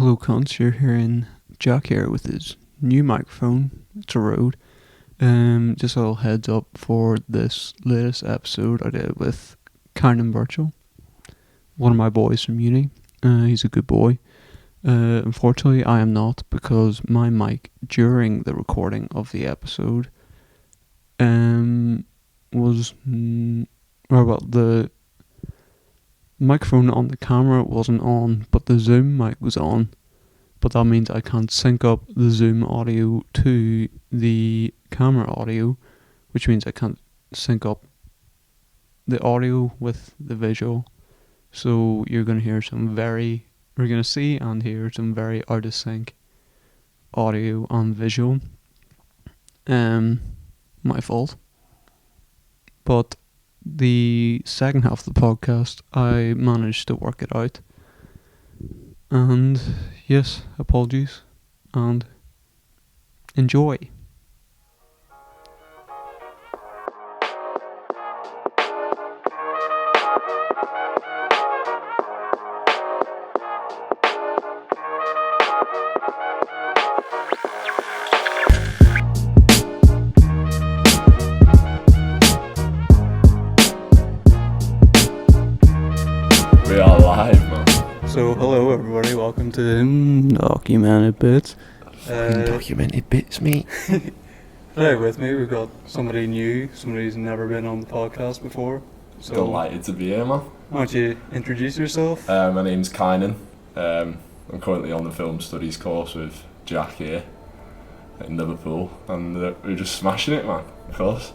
Hello cunts, you're hearing Jack here with his new microphone. It's a Rode. Just a little heads up for this latest episode I did with Kynan Birchall, one of my boys from uni. He's a good boy. Unfortunately I am not, because my mic during the recording of the episode the microphone on the camera wasn't on, but the Zoom mic was on. But that means I can't sync up the Zoom audio to the camera audio, which means I can't sync up the audio with the visual. So you're going to see and hear some very out of sync audio and visual. My fault. But the second half of the podcast, I managed to work it out. And yes, apologies, and enjoy. We are live, man. So, hello everybody, welcome to Documented Bits. Documented bits, mate. Today with me, we've got somebody new, somebody who's never been on the podcast before. So, Delighted to be here, man. why don't you introduce yourself? My name's Kynan. I'm currently on the film studies course with Jack here in Liverpool, and we're just smashing it, man. Of course.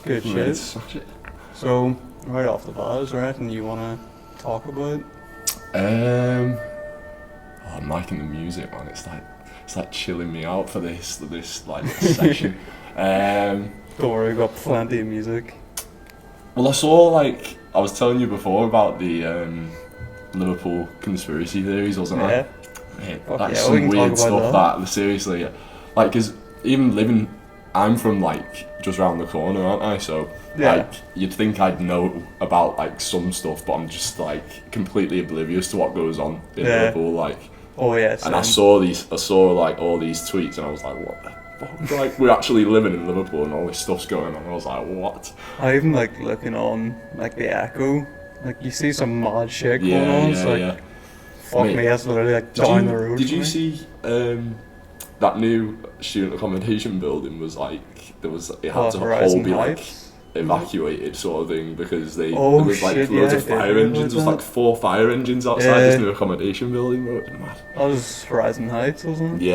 Good Ready to shit. smash it. So, right off the bat, is there anything you want to talk about? I'm liking the music, man. It's like chilling me out for this like session. Don't worry, we've got plenty of music. Well, I was telling you before about the Liverpool conspiracy theories, wasn't I? Yeah. Mate, Fuck that's yeah, we some can weird talk stuff. about That seriously, like, cause even living, I'm from like just round the corner, aren't I? So Yeah. like, you'd think I'd know about like some stuff, but I'm just like completely oblivious to what goes on in Yeah. Liverpool. Like, Oh yeah, and I saw like all these tweets, and I was like, what the fuck? Like, we're actually living in Liverpool, and all this stuff's going on. I was like, what? I even like looking on like the Echo, like you see some mad shit going Yeah, on. yeah, It's like, yeah. fuck Mate, me, that's literally like down the road. Did from you me. see that new student accommodation building was like it had to Horizon whole be like Heights? evacuated sort of thing because there Oh, was like shit, loads yeah, of I did fire hear engines. There was about like that. 4 fire engines outside Yeah. this new accommodation building. Bro. It was mad. That was Horizon Heights, wasn't it?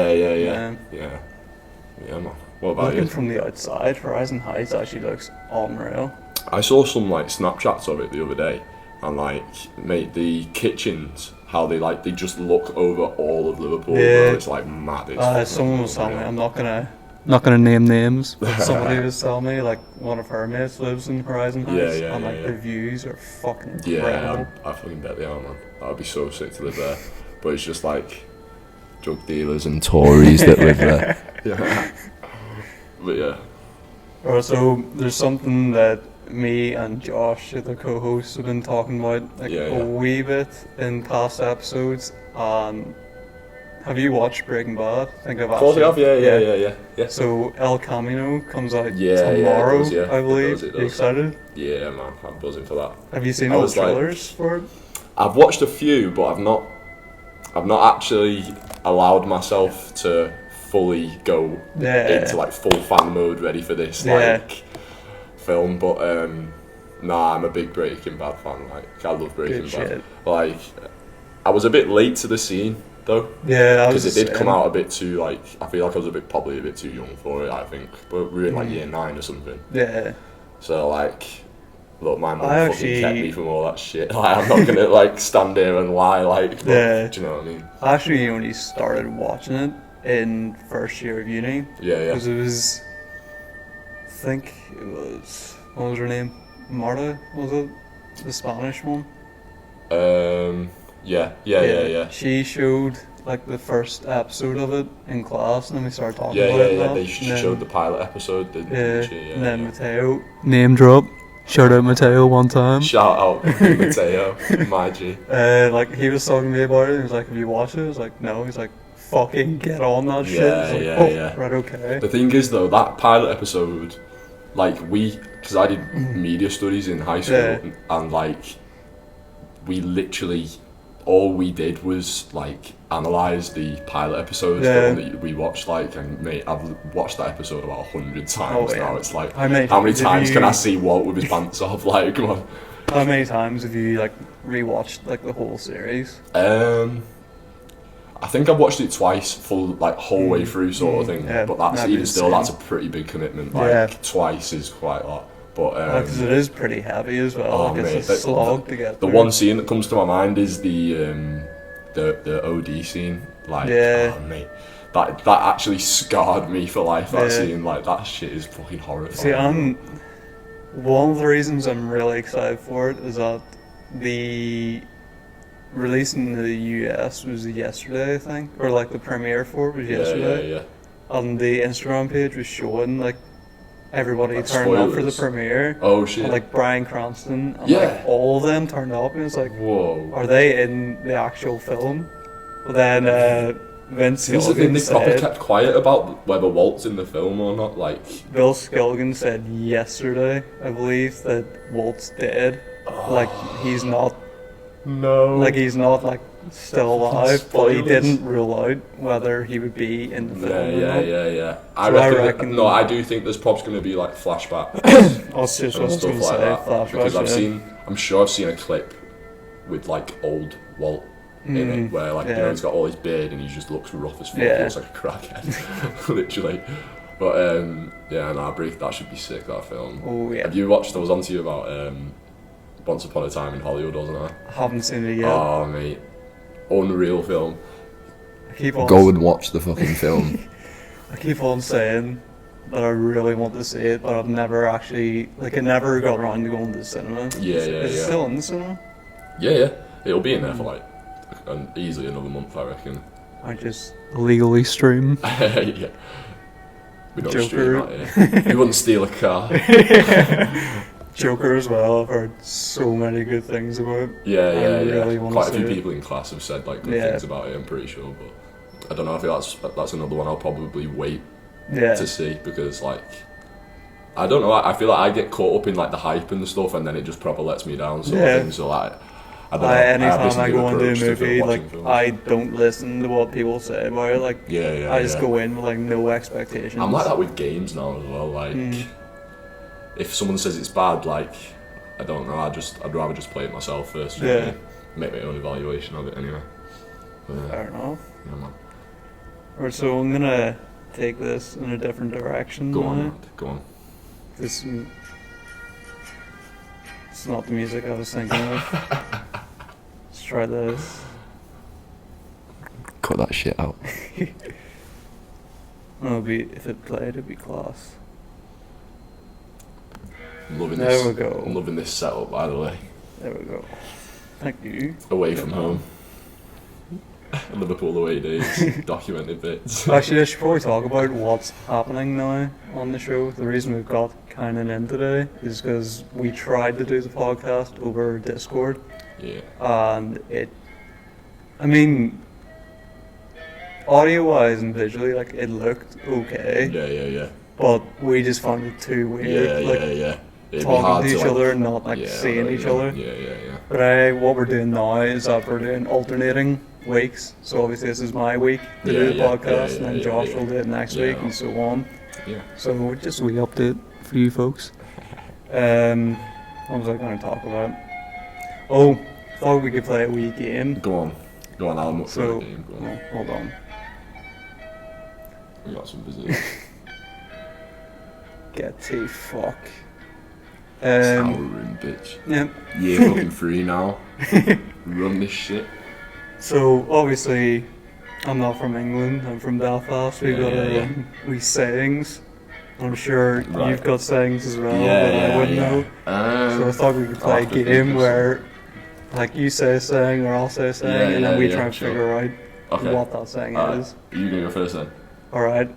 Yeah, man. What about Looking you? from the outside, Horizon Heights actually looks unreal. I saw some like Snapchats of it the other day, and like, mate, the kitchens, how they just look over all of Liverpool. Yeah. Bro. It's like mad. It's Someone was telling me, unreal. I'm not gonna name names, but somebody was telling me like one of her mates lives in Horizon Heights, Yeah, and like yeah. the views are fucking incredible. Yeah, I fucking bet they are, man. That would be so sick to live there. But it's just like drug dealers and Tories that live there. Yeah. But yeah. Also, there's something that me and Josh, the co-hosts, have been talking about a wee bit in past episodes. Have you watched Breaking Bad? I think I've Of course asked they you. have, yeah. So El Camino comes out Yeah, tomorrow, it does, yeah. I believe. It does. Are you excited? Yeah, man, I'm buzzing for that. Have you seen I all the was like- trailers for it? I've watched a few, but I've not actually allowed myself to fully go Yeah. into like full fan mode, ready for this Yeah. like film. But nah, I'm a big Breaking Bad fan. Like, I love Breaking Good Bad. shit. Like, I was a bit late to the scene though, Yeah, I was because it did the come same. out a bit too like. I feel like I was probably a bit too young for it. I think, but we were in like year 9 or something. Yeah. So like, look, my mum I fucking actually- kept me from all that shit. Like, I'm not gonna like stand here and lie. Like, but, Yeah. do you know what I mean? I actually only started watching it in first year of uni. Yeah. Because it was, I think it was, what was her name? Marta, was it? The Spanish one? Yeah. She showed like the first episode of it in class, and then we started talking Yeah, about it. yeah. and They that, and then- showed the pilot episode, didn't Yeah, she? and then Mateo name drop. Shout out Mateo one time. Shout out Mateo, my G. Like he was talking to me about it. He was like, "Have you watched it?" I was like, "No." He's like, "Fucking get on that shit." I was like, Yeah. Right, okay. The thing is though, that pilot episode, like because I did media studies in high school, and like we literally all we did was like analyse the pilot episodes, the one that we watched. Like, and mate, I've watched that episode about 100 times now. It's like, how many times can I see Walt with his pants off? Like, come on. How many times have you like rewatched like the whole series? I think I've watched it twice, full like whole way through sort of thing. But that's even still, that's a pretty big commitment. Like twice is quite a lot. But because it is pretty heavy as well. Like, it's a slog to get through. The one scene that comes to my mind is the OD scene. Like, oh mate, that actually scarred me for life. That scene, like that shit is fucking horrifying. See, one of the reasons I'm really excited for it is that the release in the US was yesterday, I think, or like the premiere for it was yesterday. Yeah. And the Instagram page was showing like everybody like turned up for the premiere. Oh shit! And, like Bryan Cranston and like all of them turned up, and it's like, whoa, are they in the actual film? Well, then Vince Gilligan they probably kept quiet about whether Walt's in the film or not. Like Bill Skilligan said yesterday, I believe, that Walt's dead. Like he's not. No. Like he's not like still alive, but he didn't rule out whether he would be in the film. Yeah. I reckon. No, I do think there's probably going to be like flashback and stuff like that, because I'm sure I've seen a clip with like old Walt in it, where like you know he's got all his beard and he just looks rough as fuck. He looks like a crackhead, literally. But that should be sick. That film. Oh yeah. Have you watched? I was on to you about Once Upon a Time in Hollywood, wasn't I? I haven't seen it yet. Oh mate, unreal film. Go and watch the fucking film. I keep on saying that I really want to see it, but I've never actually, like, I never got around to going to the cinema. Is it still in the cinema? Yeah. It'll be in there for like easily another month, I reckon. I just illegally stream. Yeah. We don't Joker. stream that, yeah. We wouldn't steal a car. Joker as well. I've heard so many good things about it. Yeah. Quite a few people in class have said like good things about it, I'm pretty sure, but I don't know, I feel that's another one I'll probably wait to see, because like I don't know, I feel like I get caught up in like the hype and stuff, and then it just proper lets me down sort of thing. So like I don't know, anytime I go into a movie, like I don't listen to what people say about it. Like I just go in with like no expectations. I'm like that with games now as well. Like if someone says it's bad, like I don't know, I'd rather just play it myself first. Really, make my own evaluation of it anyway. Fair enough. Yeah, man. Alright, so I'm gonna take this in a different direction. Go on. It's not the music I was thinking of. Let's try this. Cut that shit out. If it played, it'd be class. I'm loving this. There we go. I'm loving this setup, by the way. There we go. Thank you. Away from home. Liverpool away days, documented bits. Actually, I should probably talk about what's happening now on the show. The reason we've got Kynan in today is because we tried to do the podcast over Discord. Yeah. And audio-wise and visually, like, it looked okay. Yeah. But we just found it too weird. Yeah. Talking to each other and not seeing each other. Yeah. But what we're doing now is that we're doing alternating weeks. So obviously this is my week to do the podcast, and then Josh will do it next week, and so on. Yeah. So just a wee update for you folks. What was I going to talk about? Oh, thought we could play a wee game. Go on, I'll for a game. Go on. Hold on. We got some visitors. Get the fuck. Sour room, bitch. Yep. Yeah, fucking free now. Run this shit. So obviously, I'm not from England. I'm from Belfast. We've got our wee sayings. I'm sure you've got sayings as well that I wouldn't know. So I thought we could play a game where, like, you say a saying or I'll say a saying, and then we try and figure out what that saying is. You gonna go first then? All right.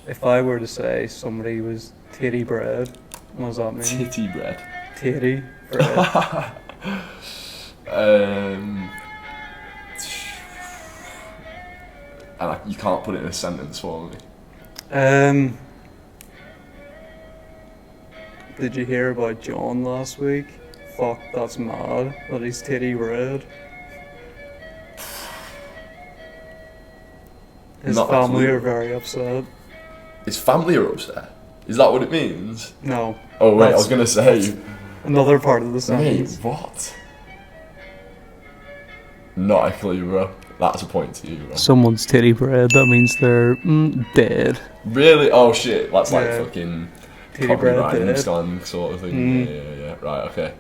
If I were to say somebody was titty bread, What does that mean? Titty bread. Titty bread. And you can't put it in a sentence for me. Did you hear about John last week? Fuck, that's mad. That he's titty red. His Not family actually. are very upset. His family are upset? Is that what it means? No. Oh wait, I was That's- gonna say. Another part of the Wait, sentence. what? Not a clue, bro. That's a point to you, bro. Someone's titty bread, that means they're dead. Really? Oh shit, that's like Yeah. fucking Titty bread copywriting dead. slang sort of thing. Mm. Yeah. Right, okay.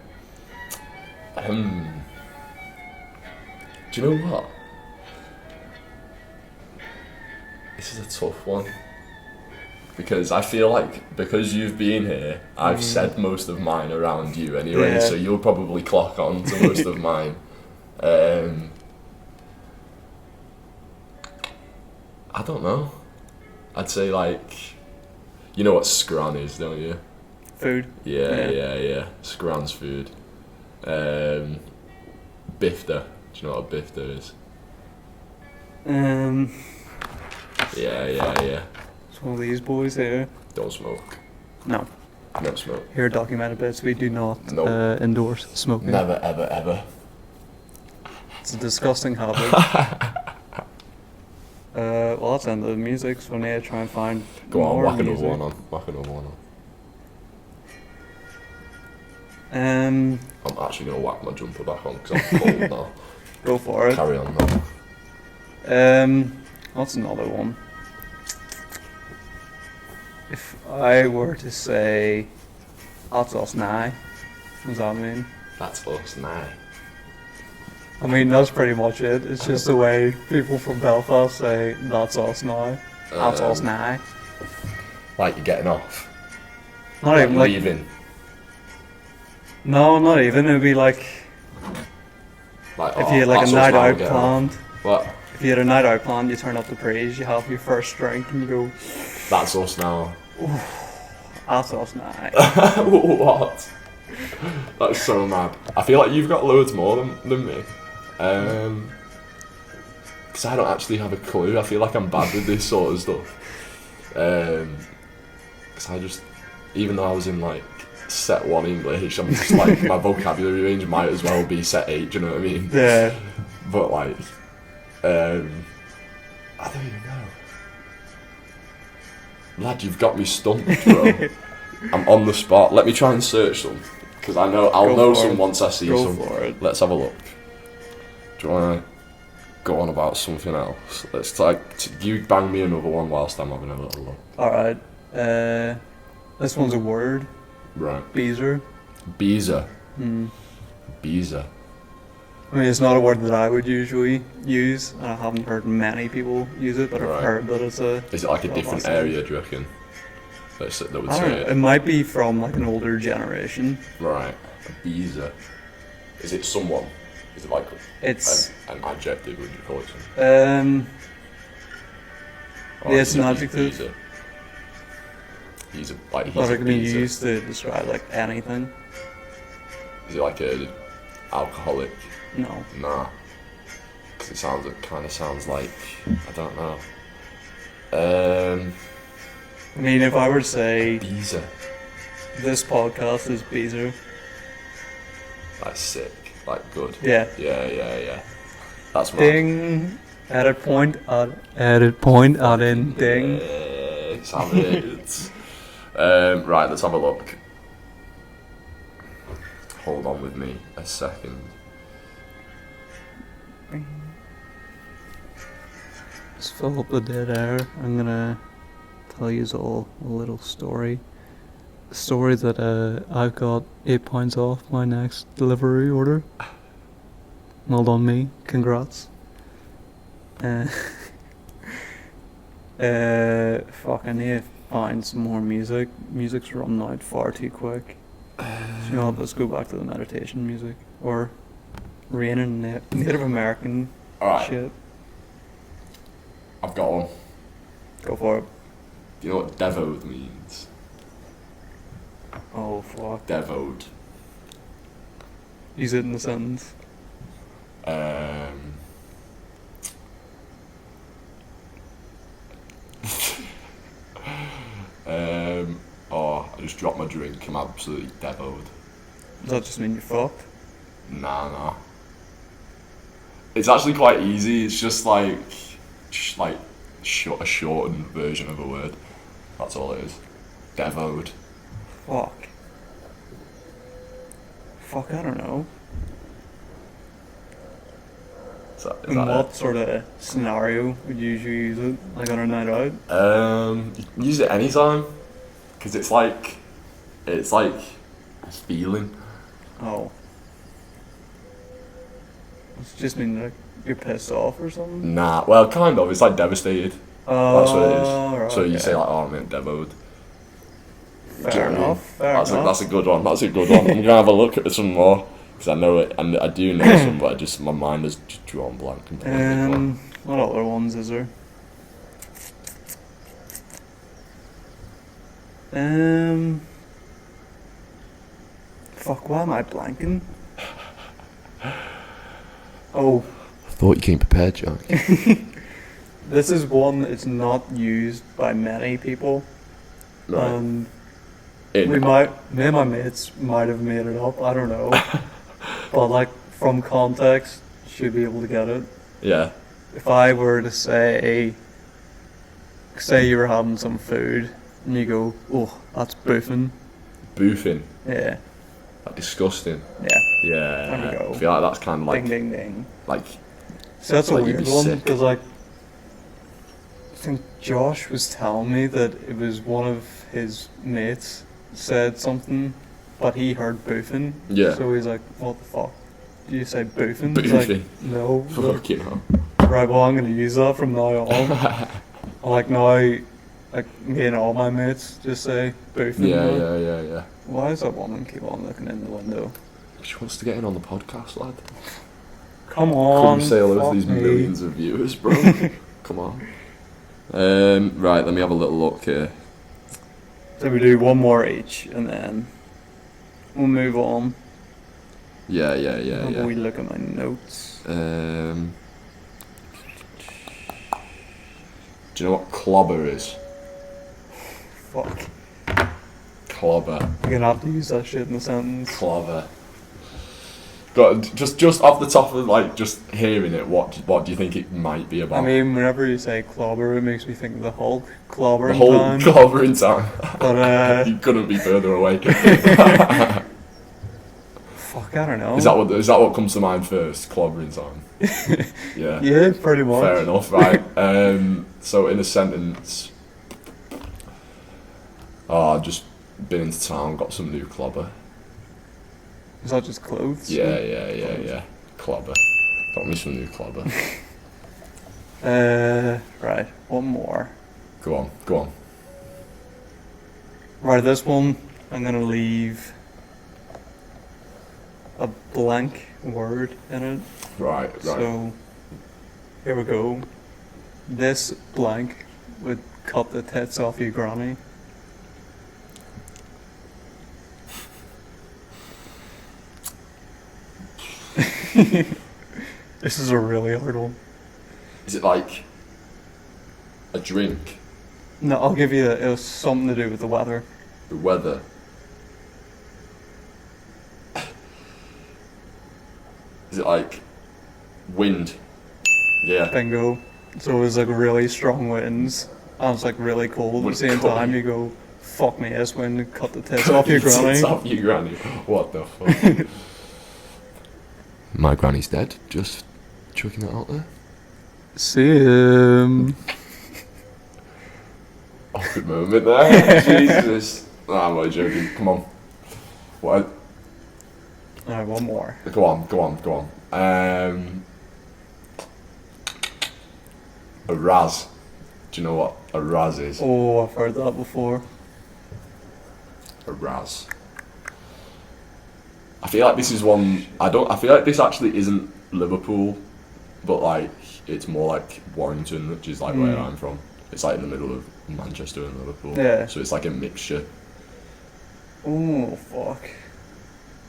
Do you know what? This is a tough one. Because I feel like, because you've been here, I've said most of mine around you anyway, Yeah. so you'll probably clock on to most of mine. I don't know. I'd say like, you know what scran is, don't you? Food. Yeah. Scran's food. Bifter. Do you know what a bifter is? Yeah. It's one of these boys here. Don't smoke. No. No smoke. Here, documented bits, we do not Nope. endorse smoking. Never, ever. It's a disgusting habit. Well, that's the end of the music, so I need to try and find Go on, more whack another music. one on. Whack another one on. Um, I'm actually going to whack my jumper back on because I'm cold now. go for it. Carry on now. What's another one? If I were to say, that's us now, what does that mean? That's us now. I mean, that's pretty much it. It's just the way people from Belfast say, that's us now. That's us now. Like you're getting off. Not even like, leaving. no, not even. It'd be like, Like, if you had like a that's us night now, out getting off. planned. What? If you had a night out planned, you turn up the praise, you have your first drink, and you go, That's us now. that's us now. What? That's so mad. I feel like you've got loads more than me. Because I don't actually have a clue. I feel like I'm bad with this sort of stuff. Because I just, even though I was in like set 1 English, I'm just like, my vocabulary range might as well be set 8, do you know what I mean? Yeah. But like, I don't even know. Lad, you've got me stumped, bro. I'm on the spot. Let me try and search some, because I'll Go know for some it. once I see Go some. for it. Let's have a look. Do you want to go on about something else? Let's you bang me another one whilst I'm having a little look. Alright. This one's a word. Right. Beezer. Beezer. Hmm. Beezer. I mean, it's not a word that I would usually use, and I haven't heard many people use it, but Right. I've heard that it's a... Is it like a different Belfast area, do you reckon? That would I don't say know, it might be from like an older generation. Right. A beezer. Is it someone? Is it like It's... an adjective, would you call it something? Or Yeah, is it's an it adjective. Beezer? He's a But beezer. it can be used to describe like anything. Is it like a alcoholic? No. Nah. Because it kind of sounds like, I don't know. I mean, if I were to say, Beezer. this podcast is Beezer. Like sick. Like good. Yeah. Yeah. That's mad. Ding. Edit point, add in, ding. Yes, have it. Right, let's have a look. Hold on with me a second. Just fill up the dead air. I'm gonna tell you all a little story. A story that I've got 8 points off my next delivery order. Well done, me. Congrats. Fuck, I need to find some more music. Music's running out far too quick. So you know, let's go back to the meditation music. Or raining Native American Alright, shit. I've got one. Go for it. Do you know what devo means? Oh, fuck. Devoed. Use it in the sentence. Oh, I just dropped my drink. I'm absolutely devoed. Does that just mean you're fucked? Nah. It's actually quite easy. It's just like a shortened version of a word. That's all it is. Devoed. Fuck. I don't know. Is that In what it? sort of scenario would you usually use it? Like on a night out? You can use it anytime. Because it's like a feeling. Oh. Does it just mean like you're pissed off or something? Nah, well, kind of. It's like devastated. Oh, That's what it is. right, So you okay. say like, "Oh, I'm devoed." Fair enough. Fair enough. That's a good one. I'm gonna have a look at some more because I know it, and I do know some, but my mind has just drawn blank completely. What other ones is there? Fuck, why am I blanking? Oh, I thought you came prepared, John. this is one that's not used by many people. Right. Me and my mates might have made it up, I don't know. But like, from context, you should be able to get it. Yeah. If I were to say you were having some food, and you go, oh, that's boofing. Boofing. Yeah. Like disgusting. Yeah. Yeah. There we go. I feel like that's kind of like Ding, ding, ding. like So that's a like you'd weird be one, sick. because like, I think Josh was telling me that it was one of his mates said something, but he heard boofing. Yeah. So he's like, what the fuck? Do you say boofing? He's Boofing. like, no. fucking hell. Right, well, I'm going to use that from now on. Like, now, like, me and all my mates just say boofing. Yeah. Why does that woman keep on looking in the window? She wants to get in on the podcast, lad. Come on. Come say hello to fuck these me. millions of viewers, bro. Come on. Right, let me have a little look here. So we do one more each, and then we'll move on. Yeah. We look at my notes. Do you know what clobber is? Fuck. Clobber. You're gonna have to use that shit in the sentence. Clobber. Got just off the top of like just hearing it, what do you think it might be about? I mean, whenever you say clobber, it makes me think of the Hulk clobbering the whole time. clobbering time. But You couldn't be further away. fuck, I don't know. Is that what comes to mind first? Clobbering time. Yeah. Yeah, pretty much. Fair enough, right. So in a sentence, I've just been into town, got some new clobber. Is that just clothes? Yeah. Clobber. Got me some new clobber. Right, one more. Go on. Right, this one, I'm gonna leave a blank word in it. Right. So, here we go. This blank would cut the tits off your granny. This is a really hard one. Is it like a drink? No, I'll give you it was something to do with the weather. The weather? Is it like wind? Yeah. Bingo. So it was like really strong winds, and it's like really cold at the Would same cut time. you. You go, fuck me, this wind and cut the tits off your granny. Tits off your granny. What the fuck? My granny's dead. Just chucking that out there. See him. Awkward moment there. Jesus. Nah, I'm only joking. Come on. What? Alright, one more. Go on. A raz. Do you know what a raz is? Oh, I've heard that before. A raz. I feel like this is one. I feel like this actually isn't Liverpool, but like it's more like Warrington, which is like where I'm from. It's like in the middle of Manchester and Liverpool. Yeah. So it's like a mixture. Oh, fuck.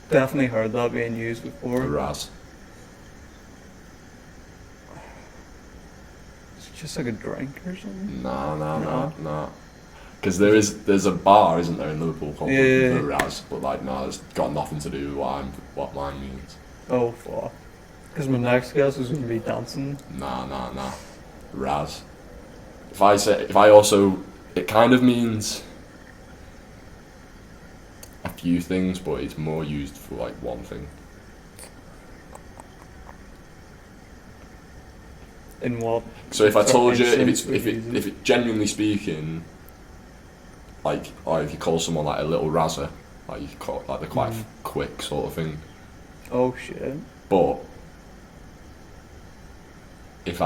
Definitely heard that being used A before. Raz. It's just like a drink or something. Nah. Because there's a bar, isn't there, in Liverpool called the Raz, but like, nah, it's got nothing to do with what mine means. Oh, fuck. Because my next guess was going to be dancing. Nah. Raz. If I also, it kind of means a few things, but it's more used for like one thing. In what? So if I told you, instance if it genuinely speaking, like, or if you call someone like a little razzer, like you call it like the quite quick sort of thing. Oh, shit. But if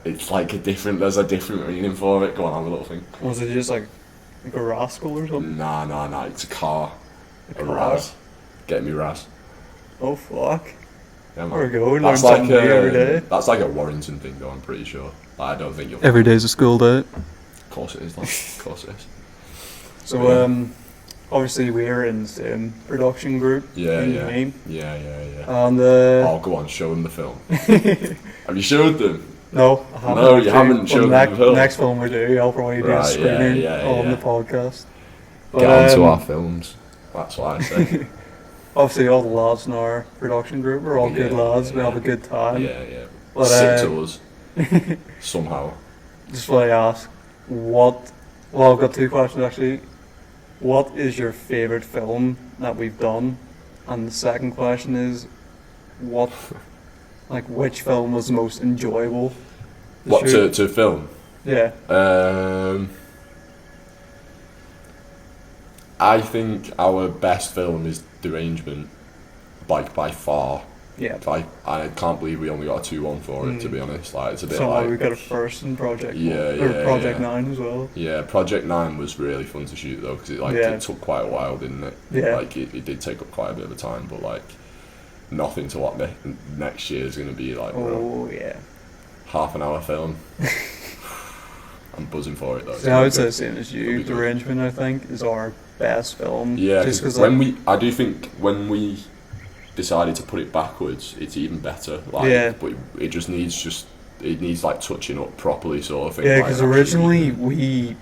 it's like there's a different meaning for it. Go on, have a little thing. Was it just like a rascal or something? Nah, it's a car. A A car? Raz. Get me Raz. Oh, fuck. Yeah, man. There we go, learn That's something like new every day. that's like a Warrington thing, though. I'm pretty sure. Like, I don't think you'll. Every day's a school day. Of course it is. Like, of course it is. So, obviously we're in the same production group. Yeah. Me. Yeah. And, Oh, go on, show them the film. Have you showed them? no, I haven't. No, you actually. haven't Well, shown the the film. next film we do, I'll probably do a Right, screening yeah, on yeah. the podcast. But, Get onto our films. That's what I say. obviously all the lads in our production group are all good Yeah, lads, we yeah. have a good time. Yeah. But, Stick to us. Somehow. Just want to ask, well, I've got two questions actually. What is your favourite film that we've done? And the second question is, which film was the most enjoyable? What, to film? Yeah. I think our best film is Derangement, like by far. Yeah. I can't believe we only got a 2-1 for it, to be honest. Like, it's a bit Somehow like... we got a first in Project Yeah. 9 as well. Yeah, Project 9 was really fun to shoot though, because it took quite a while, didn't it? Yeah. Like, it did take up quite a bit of time, but like, nothing to what next year is going to be like, bro. Oh, yeah. Half an hour film. I'm buzzing for it though. So I would say the same as you. It'll be good. Derangement, I think, is our best film. Yeah, just because because I do think when we decided to put it backwards, it's even better. Like, Yeah. But it needs like touching up properly, sort of thing. Yeah, like, because actually. originally we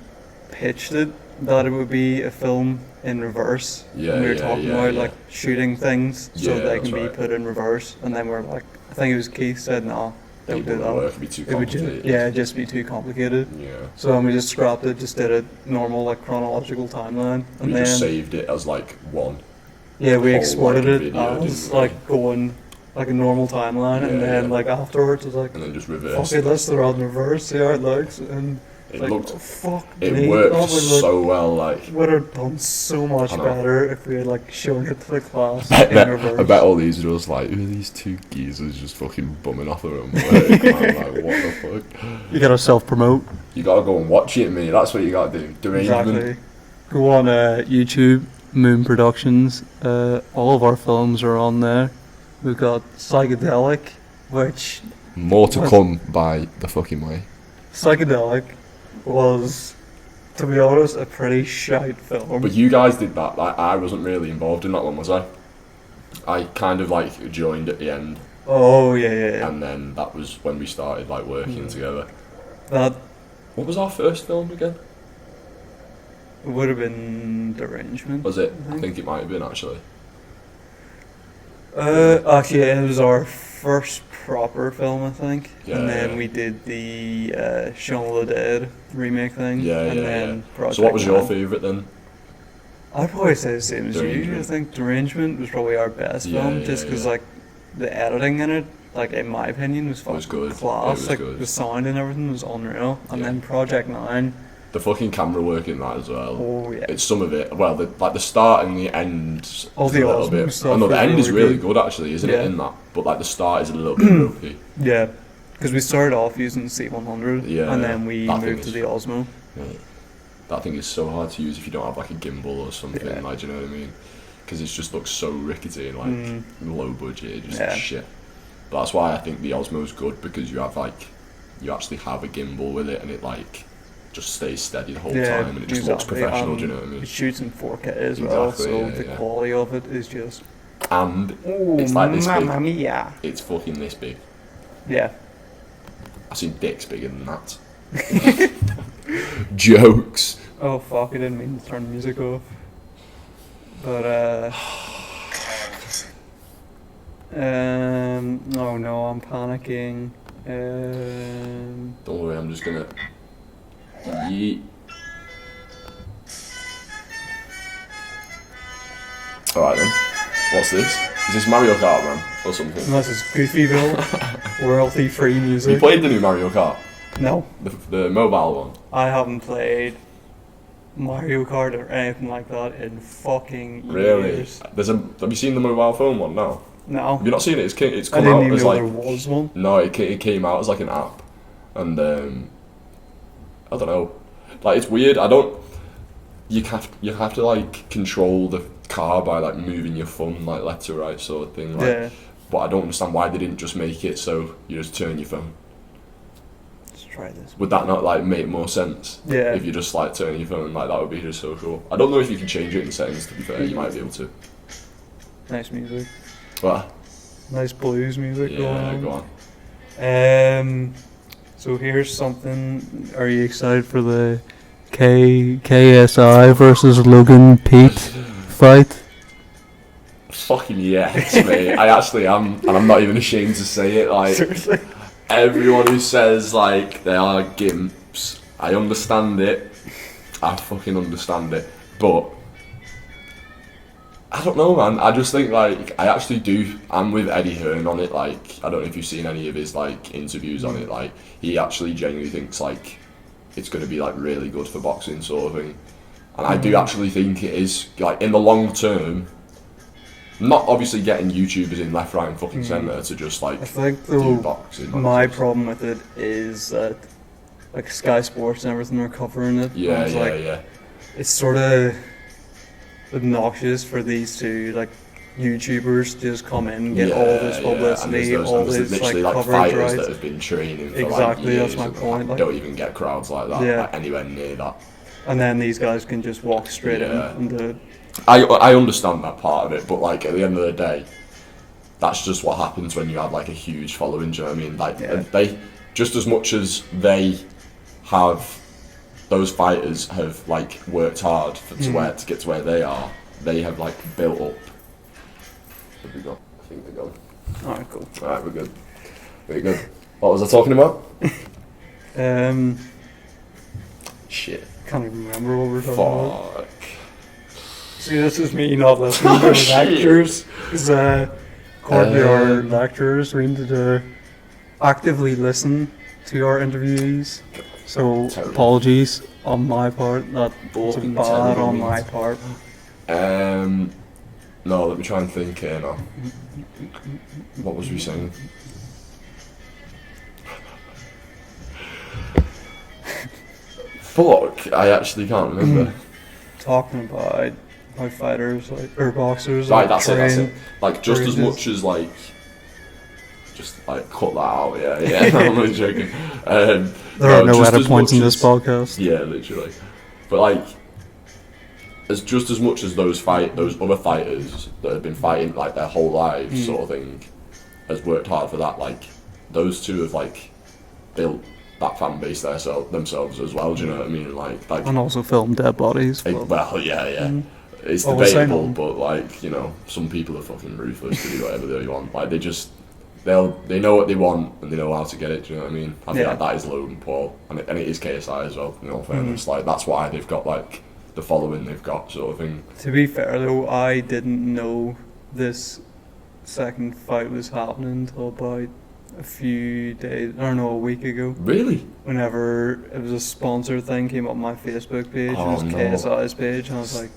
pitched it that it would be a film in reverse. Yeah, and we were yeah, talking yeah, about yeah. like shooting things so Yeah, they that's can be right. put in reverse, and then we're like, I think it was Keith said, no, don't do that. It'd be too It would complicated. just be too complicated. Yeah. So then we just scrapped it, just did a normal like chronological timeline, and We then just saved it as like one. yeah, we whole, exported like, it video, as didn't we? like going like a normal timeline, and Yeah, then yeah. like afterwards it was like, And then just fuck reverse. it, let's throw it in reverse, see how it looks, and It like, looked. oh, fuck It me, worked that would look so well. Like. would have done so much I know. better if we had like shown it to the class I in reverse. bet all these are just like, who are these two geezers just fucking bumming off their own work? Man, like, what the fuck? You gotta self-promote. You gotta go and watch it, mate. That's what you gotta do. Derangement. Exactly. Go on YouTube, Moon Productions. All of our films are on there. We've got Psychedelic, which More to What? come by the fucking way. Psychedelic was, to be honest, a pretty shite film. But you guys did that. Like, I wasn't really involved in that one, was I? I kind of like joined at the end, Oh yeah. and then that was when we started like working together. That What was our first film again? would have been Derangement. Was it? I think it might have been actually. Actually, it was our first proper film, I think. Yeah, and then yeah. we did the Shaun of the Dead remake thing. Yeah, and yeah, then yeah. Project So what was your 9. favourite then? I'd probably say the same as you. I Derangement. think Derangement was probably our best Yeah, film, yeah, just because yeah. like the editing in it, like in my opinion, was fucking good. class. It was like good. the sound and everything was unreal. And Yeah. then Project 9. The fucking camera work in that as well. Oh yeah. It's some of it. Well, the start and the end. All is the a little awesome bit. stuff Oh no, the was end is really really good actually, isn't Yeah. it? In that, but like the start is a little bit ropey. Yeah. Because we started off using C100, Yeah, and then we that thing moved to is- the Osmo. Yeah. That thing is so hard to use if you don't have like a gimbal or something. Yeah. Like, do you know what I mean? Because it just looks so rickety and like low budget. It just Yeah. shit. But that's why I think the Osmo's good, because you have like you actually have a gimbal with it, and it like just stays steady the whole Yeah, time, and it just looks exactly, professional. Do you know what I mean? It shoots in 4K as well, Exactly, so yeah, the yeah. quality of it is just. And Ooh, it's like this mamma big. mia! It's fucking this big. Yeah. I've seen dicks bigger than that. Jokes. Oh fuck! I didn't mean to turn the music off. But oh no, I'm panicking. Don't worry, I'm just gonna. Yeet. Alright then. What's this? Is this Mario Kart, man? Or something? Unless it's Goofyville, royalty-free music. You played the new Mario Kart? No, The mobile one? I haven't played Mario Kart or anything like that in fucking Really? years. Have you seen the mobile phone one now? No. Have you not seen it? It's I come didn't out even as know like... there was one. No, it came out as like an app. And, I don't know. Like, it's weird. You have to like, control the car by, like, moving your thumb, like, left to right sort of thing. Like, Yeah. But I don't understand why they didn't just make it so you just turn your phone. Let's try this. Would that not, like, make more sense? Yeah. If you just, like, turn your phone, like, that would be just so cool. I don't know if you can change it in settings, to be fair. You might be able to. Nice music. But, Nice blues music yeah, going go on. on. So here's something. Are you excited for the KSI versus Logan Pete fight? Fucking yes, mate. I actually am, and I'm not even ashamed to say it. Like, Seriously? everyone who says, like, they are gimps, I understand it. I fucking understand it. But, I don't know, man. I just think, like, I actually do. I'm with Eddie Hearn on it. Like, I don't know if you've seen any of his, like, interviews on it. Like, he actually genuinely thinks, like, it's going to be, like, really good for boxing, sort of thing. And I do actually think it is, like, in the long term. Not obviously getting YouTubers in left, right, and fucking centre to just, like, I think do though boxing. Like, my just- problem with it is that like Sky Sports and everything are covering it. Yeah, and it's yeah, like, yeah. it's sort of obnoxious for these two like YouTubers to just come in and get all this Yeah, and publicity, there's all there's this literally, like like, coverage, fighters right? that have been training for, Exactly, like, years that's my and, point, like- don't even get crowds like that, Yeah. like, anywhere near that. And then these guys can just walk straight Yeah. in and do it. I understand that part of it, but, like, at the end of the day, that's just what happens when you have, like, a huge following. Do you know what I mean? Like, Yeah. they just as much as they have, those fighters have, like, worked hard to get to where they are. They have, like, built up. Where we go? I think they're gone. Alright, cool. Alright, we're good. We're good. What was I talking about? Shit. Can't even remember what we're talking about. Fuck. See, this is me not listening to Oh, the shit. lectures. Because, according to our lecturers, we need to actively listen to our interviewees. So, Terrible. apologies on my part. That's Fucking bad terrible. on my part. No, let me try and think here now. What was we saying? Fuck, I actually can't remember. Talking about how fighters, like, or boxers, Right, like, that's train. it. Like, just as courageous. much as, like, just, like, cut that out, yeah, I'm only joking. There are no just edit as points in much this as- podcast. Yeah, literally. But, like, as just as much as those other fighters that have been fighting, like, their whole lives, sort of thing, has worked hard for that, like, those two have, like, built that fan base themselves as well, do you know what I mean? Like And also film dead bodies. but- well, yeah. It's Well, we're saying debatable, on. but, like, you know, some people are fucking ruthless to do whatever they want. Like, they know what they want and they know how to get it, do you know what I mean? I think Yeah. that is Logan Paul, and it is KSI as well, in all fairness. Like, that's why they've got, like, the following they've got, sort of thing. To be fair though, I didn't know this second fight was happening until about a few days, or no, a week ago. Really? Whenever it was a sponsor thing came up on my Facebook page, Oh, it was no. KSI's page, and I was like,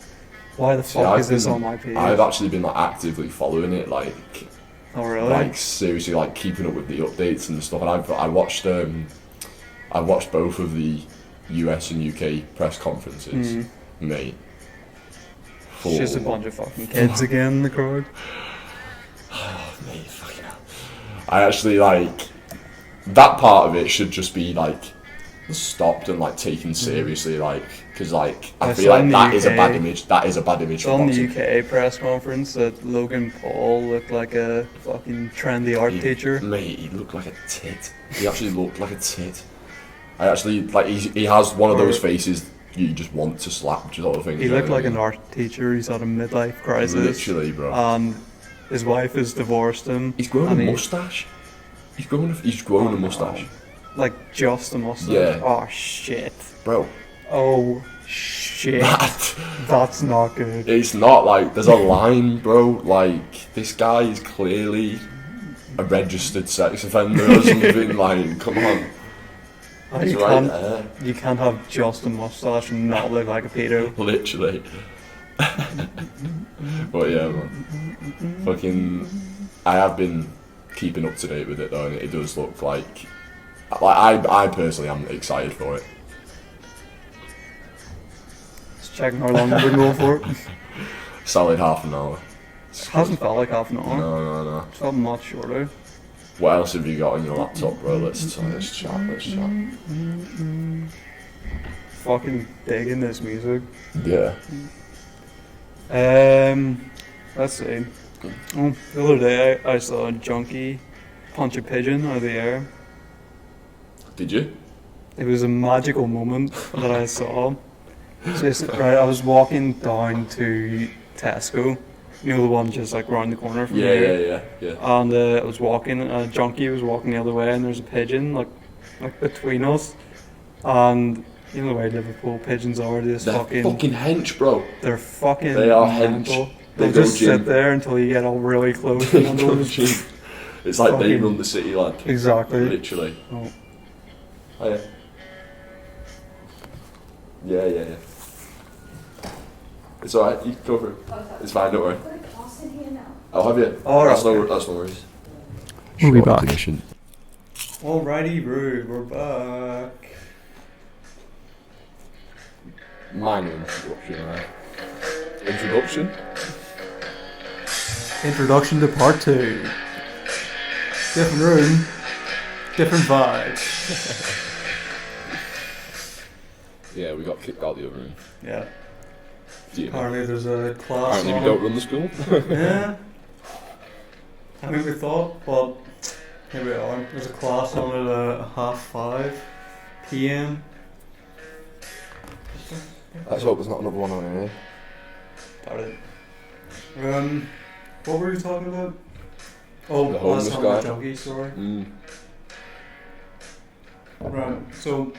why the See, fuck is this on my page? I've actually been, like, actively following it, like, Oh really? like, seriously, like, keeping up with the updates and stuff. And I watched both of the US and UK press conferences, mate. It's just a bunch of fucking kids again in the crowd. Mate, fucking hell. I actually, like, that part of it should just be, like, stopped and like taken seriously, like, because like I I feel saw like in the that is a UK bad image. That is a bad image for on the boxing. UK press conference that Logan Paul looked like a fucking trendy art teacher. Mate, he looked like a tit. He actually looked like a tit. I actually like he has one of those faces you just want to slap, sort of thing. He looked like an art teacher. He's had a midlife crisis. Literally, bro. And his wife has divorced him. He's grown a and mustache. He's grown a mustache. Like just a mustache. Yeah. Oh shit. Bro. Oh shit. That's not good. It's not like there's a line, bro. Like this guy is clearly a registered sex offender or something. Like, come on. It's right there. You can't have just a mustache and not look like a pedo. Literally. But yeah, man. Fucking. I have been keeping up to date with it though, and it does look like I personally am excited for it. Just checking how long we've been going for. Solid half an hour. Hasn't felt like half an hour. No. It's felt much shorter. What else have you got on your laptop, bro? Let's chat. Fucking digging this music. Yeah. Let's see. Oh, the other day I saw a junkie punch a pigeon out of the air. Did you? It was a magical moment that I saw. Right, I was walking down to Tesco, you know, the one just like round the corner from here. Yeah. And I was walking, and a junkie was walking the other way, and there's a pigeon like between us. And you know the way Liverpool pigeons are, They're fucking hench, bro. They're fucking. They are mental. hench. They'll just sit there until you get all really close. And It's like they run the city, lad. Exactly. Literally. Oh. Oh yeah. Yeah. It's alright, you can go for it. It's fine, don't worry. I'll have you. All right. That's no worries. We'll be back. Alrighty, rude. We're back. Minor introduction, right? Introduction? Introduction to part 2. Different room, different vibes. Yeah, we got kicked out the other room. Yeah. Yeah. Apparently there's a class Apparently on. we don't run the school. Yeah. I mean we thought, but here we are. There's a class on at 5:30 PM. Let's hope there's not another one on here. Doubt it. What were you talking about? Oh, The homeless last time guy. the junkie story. Mm. Right, so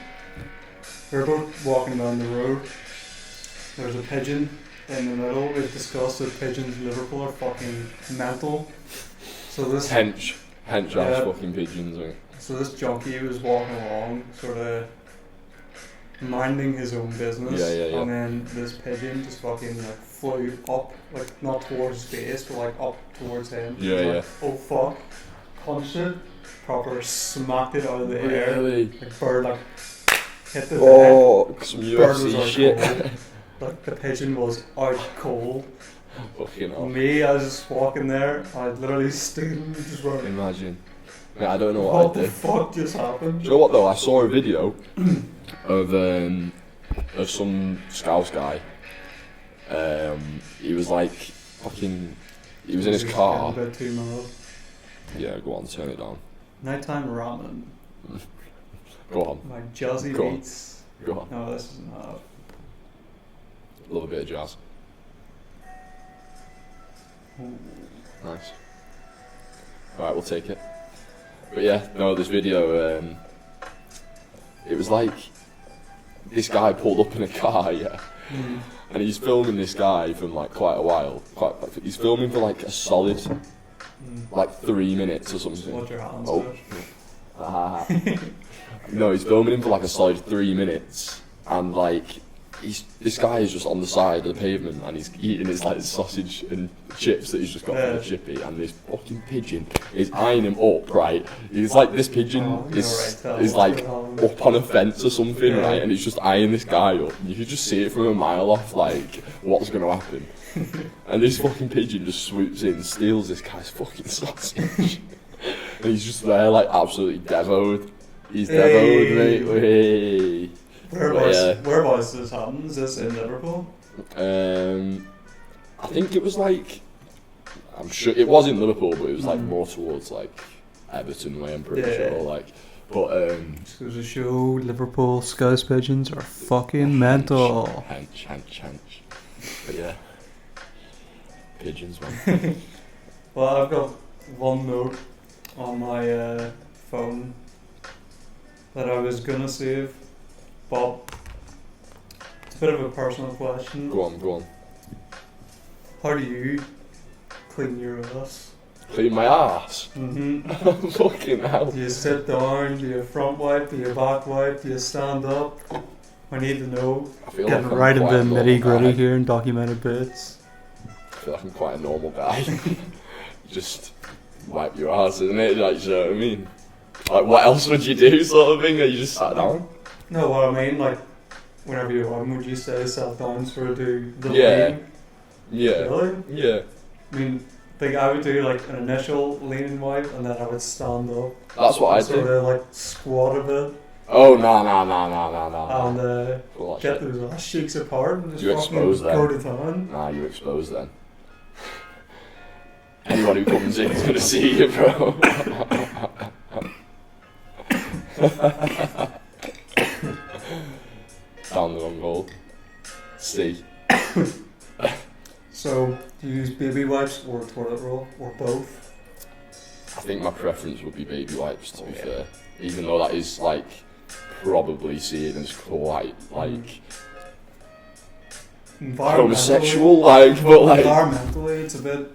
we're both walking down the road. There's a pigeon in the middle. We've discussed that pigeons in Liverpool are fucking mental. So this Hench ass Yeah. fucking pigeons. Eh? so this junkie was walking along, sort of minding his own business. Yeah. And then this pigeon just fucking like flew up, like not towards his face, but like up towards him. He was Yeah. like, oh fuck! Punched it, proper smacked it out of the air. Really? Like bird like hit the deck. Oh, some Bird was UFC out shit. cold. Like the pigeon was out cold. Fucking hell. Me, I was just walking there. I literally stood and just went, Imagine. Mate, I don't know what what I'd the do. fuck just happened? Do you know what though? I saw a video of some Scouse guy. He was like fucking. He was in his car. A bit too mild. Yeah, go on, turn it down. Nighttime ramen. Go on, My jazzy Go on. beats. go on. No, this is not. Love a bit of jazz. Ooh. Nice. Alright, we'll take it. But yeah, no, this video, it was like this guy pulled up in a car, yeah, Mm. and he's filming this guy from like quite a while. He's filming for like a solid Mm. like 3 minutes or something. Watch your hands. Oh. Ah. No, he's filming him for like a solid 3 minutes, and like this guy is just on the side of the pavement and he's eating his like sausage and chips that he's just got from the chippy, and this fucking pigeon is eyeing him up, right? It's like this pigeon is like up on a fence or something, Yeah. right? And he's just eyeing this guy up. You could just see it from a mile off, like what's gonna happen. And this fucking pigeon just swoops in, steals this guy's fucking sausage, and he's just there like absolutely devoed. He's demoed, mate. Whey. Whereabouts this happened? Is this in Liverpool? I think it was like, I'm sure it was in Liverpool, but it was like more towards like Everton way, I'm pretty sure. Like, but just goes to show Liverpool Scouse pigeons are fucking mental. Hench. But yeah, pigeons, man. Well, I've got one note on my phone that I was gonna save, but it's a bit of a personal question. Go on. How do you clean your ass? Clean my ass. Mm-hmm. Fucking hell. Do you sit down? Do you front wipe? Do you back wipe? Do you stand up? I need to know. I feel Getting like I'm right quite into a normal nitty gritty guy. here in documented bits. I feel like I'm quite a normal guy. Just wipe your ass, isn't it? Like, you know what I mean? Like, what else would you do, sort of thing? Or you just sat down? No, what I mean, like, whenever you're home, would you say sit down for do the Yeah. lean? Yeah. Really? Yeah. I mean, I think I would do like an initial lean wipe and then I would stand up. That's what I Sort do. of like squat a bit Oh, no. and Well, that's get it. those ass cheeks apart and just You fucking expose them. go to town. Nah, you expose then. Anyone who comes in is gonna see you, bro. Down the wrong hole. See. So, do you use baby wipes or toilet roll or both? I think my preference would be baby wipes, to be fair. Even though that is, like, probably seen as quite, like, homosexual, like, but, like... Environmentally, it's a bit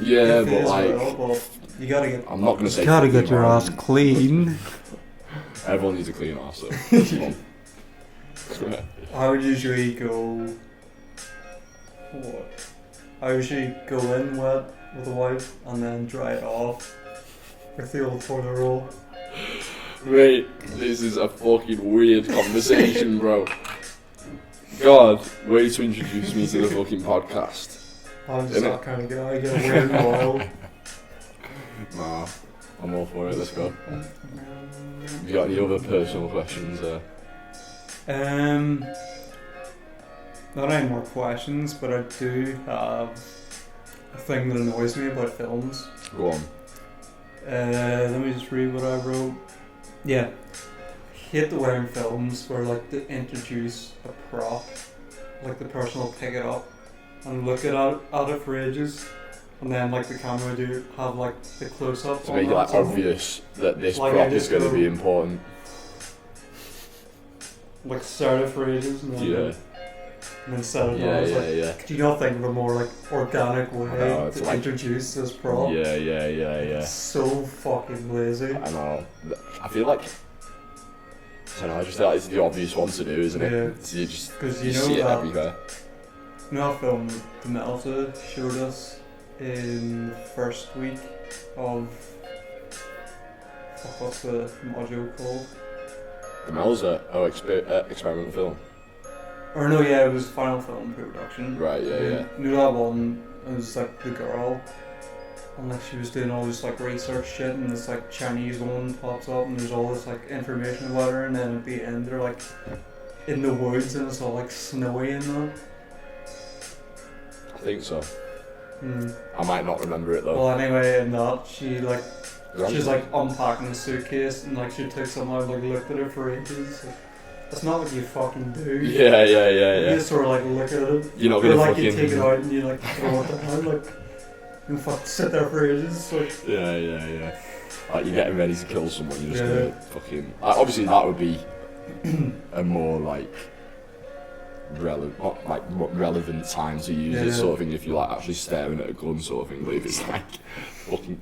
Yeah, iffy but, as like... well, but you gotta get... I'm not gonna say... Gotta fucking get your ass environment. clean. Everyone needs a clean ass, so... Come on. I would usually go... What? I usually go in wet with a wipe and then dry it off with the old toilet roll. Mate, this is a fucking weird conversation, bro. God, way to introduce me to the fucking podcast. I'm just Innit? that kind of guy. I get weird and wild. Nah, I'm all for it, let's go. You got any other personal questions there? Not any more questions, but I do have a thing that annoys me about films. Go on. Let me just read what I wrote. Yeah. Hate the way in films where like they introduce a prop, like the person will pick it up and look at it for ages, and then like the camera do have like the close up To on make it that like something. obvious that this Like, I prop is just going to go- be important. Like stare at it for ages and then, Yeah, and then set it yeah, on. It's yeah, like, yeah. do you not think of a more like organic way know, it's to like- introduce this prop? Yeah. It's so fucking lazy. I know. I feel like... I don't know, I just feel like it's the obvious one to do, isn't it? Yeah. So you just... Because You you know see it that everywhere. you know that film the Melta showed us in the first week of what's the module called? The Melza, experimental film. Or no, yeah, it was final film production. Right, yeah, yeah. Knew that one. It was like the girl, and like she was doing all this like research shit, and this like Chinese woman pops up, and there's all this like information about her, and then at the end they're like in the woods, and it's all like snowy and that. I think so. Hmm. I might not remember it though. Well, anyway, in that she like. Right. She's like unpacking a suitcase and like she took something out and like looked at it for ages. Like, that's not what you fucking do. Yeah. You just sort of like look at it. You're not Or gonna like fucking... you take it out and you like throw it down. Like you fucking sit there for ages. Like Yeah. Like you're getting ready to kill someone, you're just Yeah. gonna fucking... obviously that would be a more like... relevant time to use this Yeah. sort of thing if you're like actually staring at a gun sort of thing, but if it's like fucking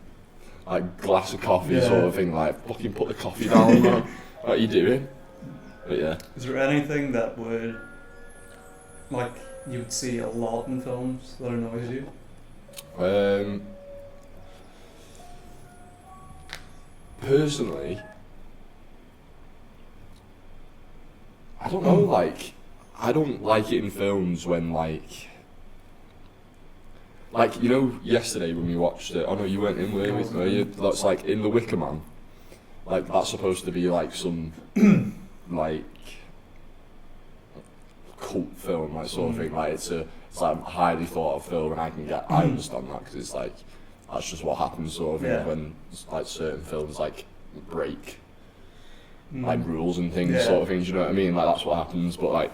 like glass of coffee Yeah. sort of thing, like fucking put the coffee down, man. What are you doing? But yeah. is there anything that would like you would see a lot in films that annoys you? Personally, I don't know, like, I don't like it in films when, like, you know, yesterday when we watched it, oh no, you weren't in with me, were you? That's like in The Wicker Man, like that's supposed to be like some like cult film, like sort of thing. Like it's like a highly thought of film, and I understand that because it's like that's just what happens sort of thing when like certain films like break like rules and things sort of things. You know what I mean? Like that's what happens. But like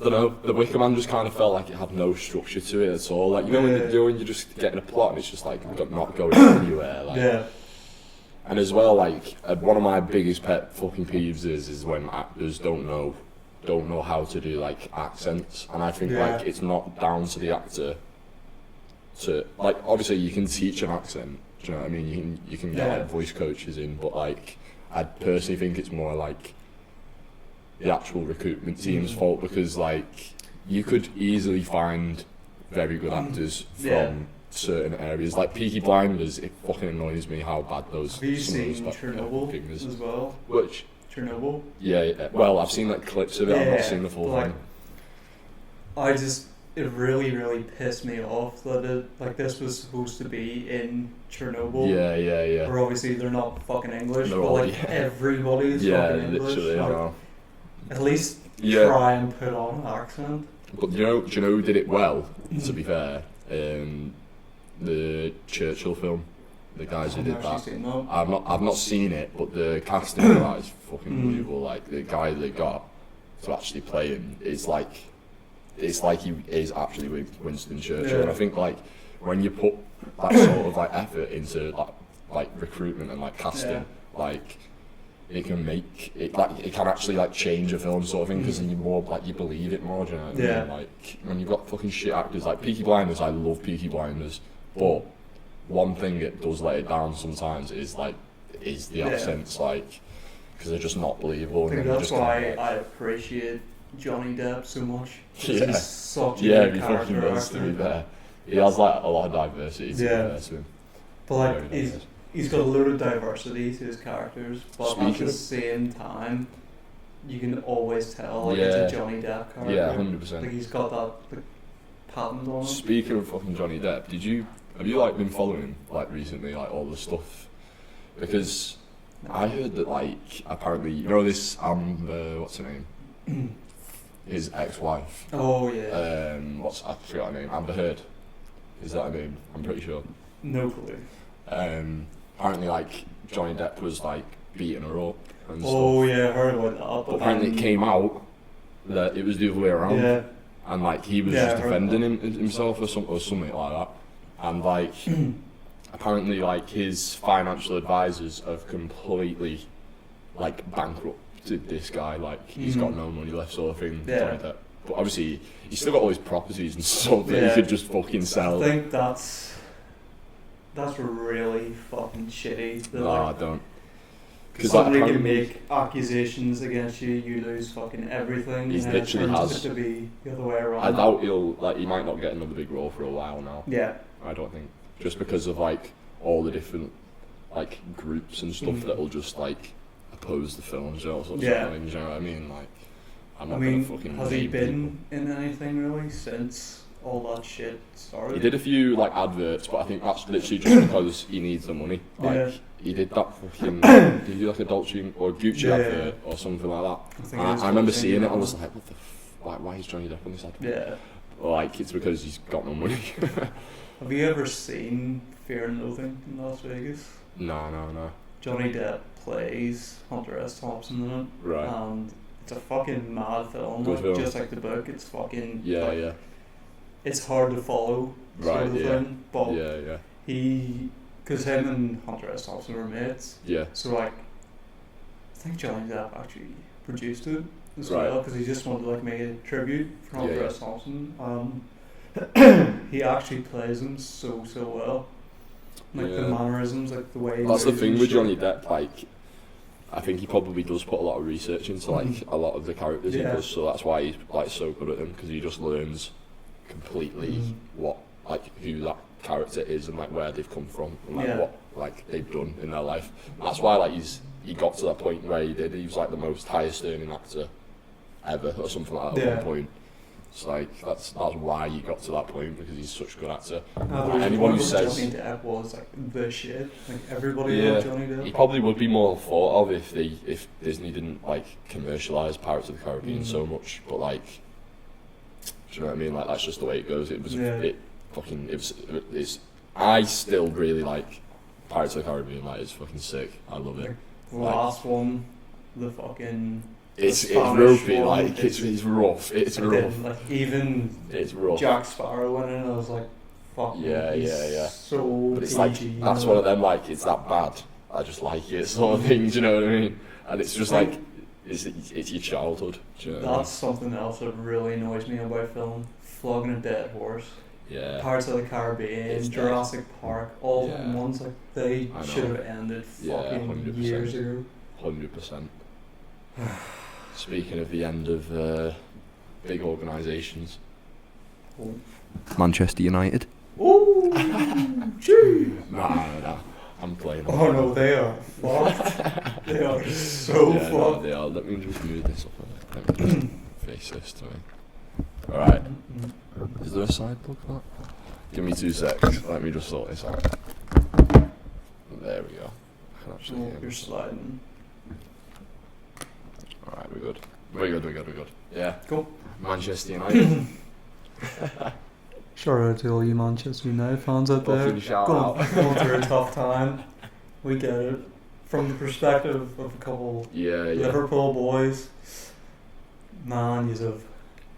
I don't know, The Wicker Man just kind of felt like it had no structure to it at all. Like you know when you're just getting a plot and it's just like not going anywhere. Like, and as well, like one of my biggest pet fucking peeves is when actors don't know how to do like accents, and I think like it's not down to the actor to like obviously you can teach an accent. Do you know what I mean? You can get like voice coaches in, but like I personally think it's more like the actual recruitment team's fault, because like you could easily find very good actors from certain areas. Like Peaky Blinders, it fucking annoys me how bad those. Have you seen Chernobyl as well? Which? Chernobyl? Yeah, well I've seen like clips of it, I've not seen the full thing. It really pissed me off that this was supposed to be in Chernobyl. Yeah. Where obviously they're not fucking English, They're but all, like everybody is fucking English. Literally, I know. At least try and put on an accent. But do you know who did it well, to be fair? The Churchill film. The guys who did that. I've not seen it, but the casting of that is fucking unbelievable. Like the guy they got to actually play him, it's like he is actually Winston Churchill. And I think like when you put that sort of like effort into like recruitment and like casting, like it can make it like it can actually like change a film sort of thing, because then you more like you believe it more. Do you know what I mean? Like when you've got fucking shit actors like Peaky Blinders, I love Peaky Blinders, but one thing that does let it down sometimes is the accents, like because they're just not believable. I think that's why I appreciate Johnny Depp so much. He's such a good he character fucking does, to be fair. He has like a lot of diversity to him. But like he's got a load of diversity to his characters, but at the same time you can always tell like it's a Johnny Depp character. Yeah, 100%. Like he's got that patent on him. Speaking of fucking Johnny Depp, have you like been following like recently like all the stuff? Because I heard that like apparently this what's her name? His ex-wife. Oh yeah. I forgot her name. Amber Heard. Is that her name? I'm pretty sure. No clue. Apparently like Johnny Depp was like beating her up and stuff. Oh yeah, I heard about that. But apparently it came out that it was the other way around. Yeah. And like he was just defending himself or something like that. And like apparently like his financial advisors have completely like bankrupted this guy. Like he's got no money left, sort of thing. Yeah. But obviously he's still got all his properties and stuff that he could just fucking sell. I think that's really fucking shitty. No, I don't. Because somebody can make accusations against you, you lose fucking everything. He literally has. To be the other way around. I doubt he might not get another big role for a while now. Yeah. I don't think, just because of like all the different like groups and stuff that'll just like oppose the films, or sorts of things. You know what I mean? Like, I'm not gonna fucking. Has he been in anything really since all that shit started? He did a few like adverts, but I think that's literally just because he needs the money. Like he did that fucking did he do like a Dolce or Gucci advert or something like that? I remember seeing it. I was like, what the why is Johnny Depp on this advert? Yeah. Like it's because he's got no money. Have you ever seen Fear and Loathing in Las Vegas? No. Johnny Depp plays Hunter S. Thompson in it. Right. And it's a fucking mad film. Just like the book. It's fucking... Yeah. It's hard to follow, sort of thing. But because him and Hunter S. Thompson were mates. Yeah. So like, I think Johnny Depp actually produced it as well, because he just wanted to like make a tribute for Hunter S. Thompson. He actually plays him so well. Like the mannerisms, like the way. That's the thing with Johnny Depp. Like, I think he probably does put a lot of research into like a lot of the characters he does. So that's why he's like so good at them, because he just learns completely who that character is and like where they've come from and like what like they've done in their life. And that's why like he got to that point where he was like the most highest earning actor ever or something like that at one point. It's like that's why he got to that point, because he's such a good actor. Anyone Anyone who says Johnny Depp was like the shit, like everybody Yeah. loved Johnny Depp. he probably would be more thought of if Disney didn't like commercialise Pirates of the Caribbean so much. But like, do you know what I mean? Like that's just the way it goes. It was I still really like Pirates of the Caribbean. Like it's fucking sick. I love it. The last one, the fucking. It's Spanish ropey. one, Like it's rough. It's and rough. then, like even It's rough. Jack Sparrow went in, and I was like, "Fuck." Yeah, he's yeah, yeah. So But it's PG, like that's one of them. Like it's that bad. I just like it, sort of thing. Do you know what I mean? And it's just like it's your childhood. Do you know what I mean? That's something else that really annoys me about film: flogging a dead horse. Yeah. Pirates of the Caribbean, It's Jurassic Park, all Yeah. the ones like they I know. should have ended Yeah, fucking 100%. years ago. 100%. Speaking of the end of big organisations, Manchester United. Ooh, gee. Nah. I'm playing. Oh no, they are fucked. They are so Yeah, no, fucked. they are. Let me just move this up a bit. Let me just face this to me. Alright. Is there a side plug for that? Give me 2 secs. Let me just sort this out. There we go. I can actually hear You're me. sliding. Alright, we're good. We're good. Yeah. Cool. Manchester United. Shout out to all you Manchester United fans out there. Fucking shout Going out. through a tough time. We get it. From the perspective of a couple Yeah. Liverpool boys, man, you have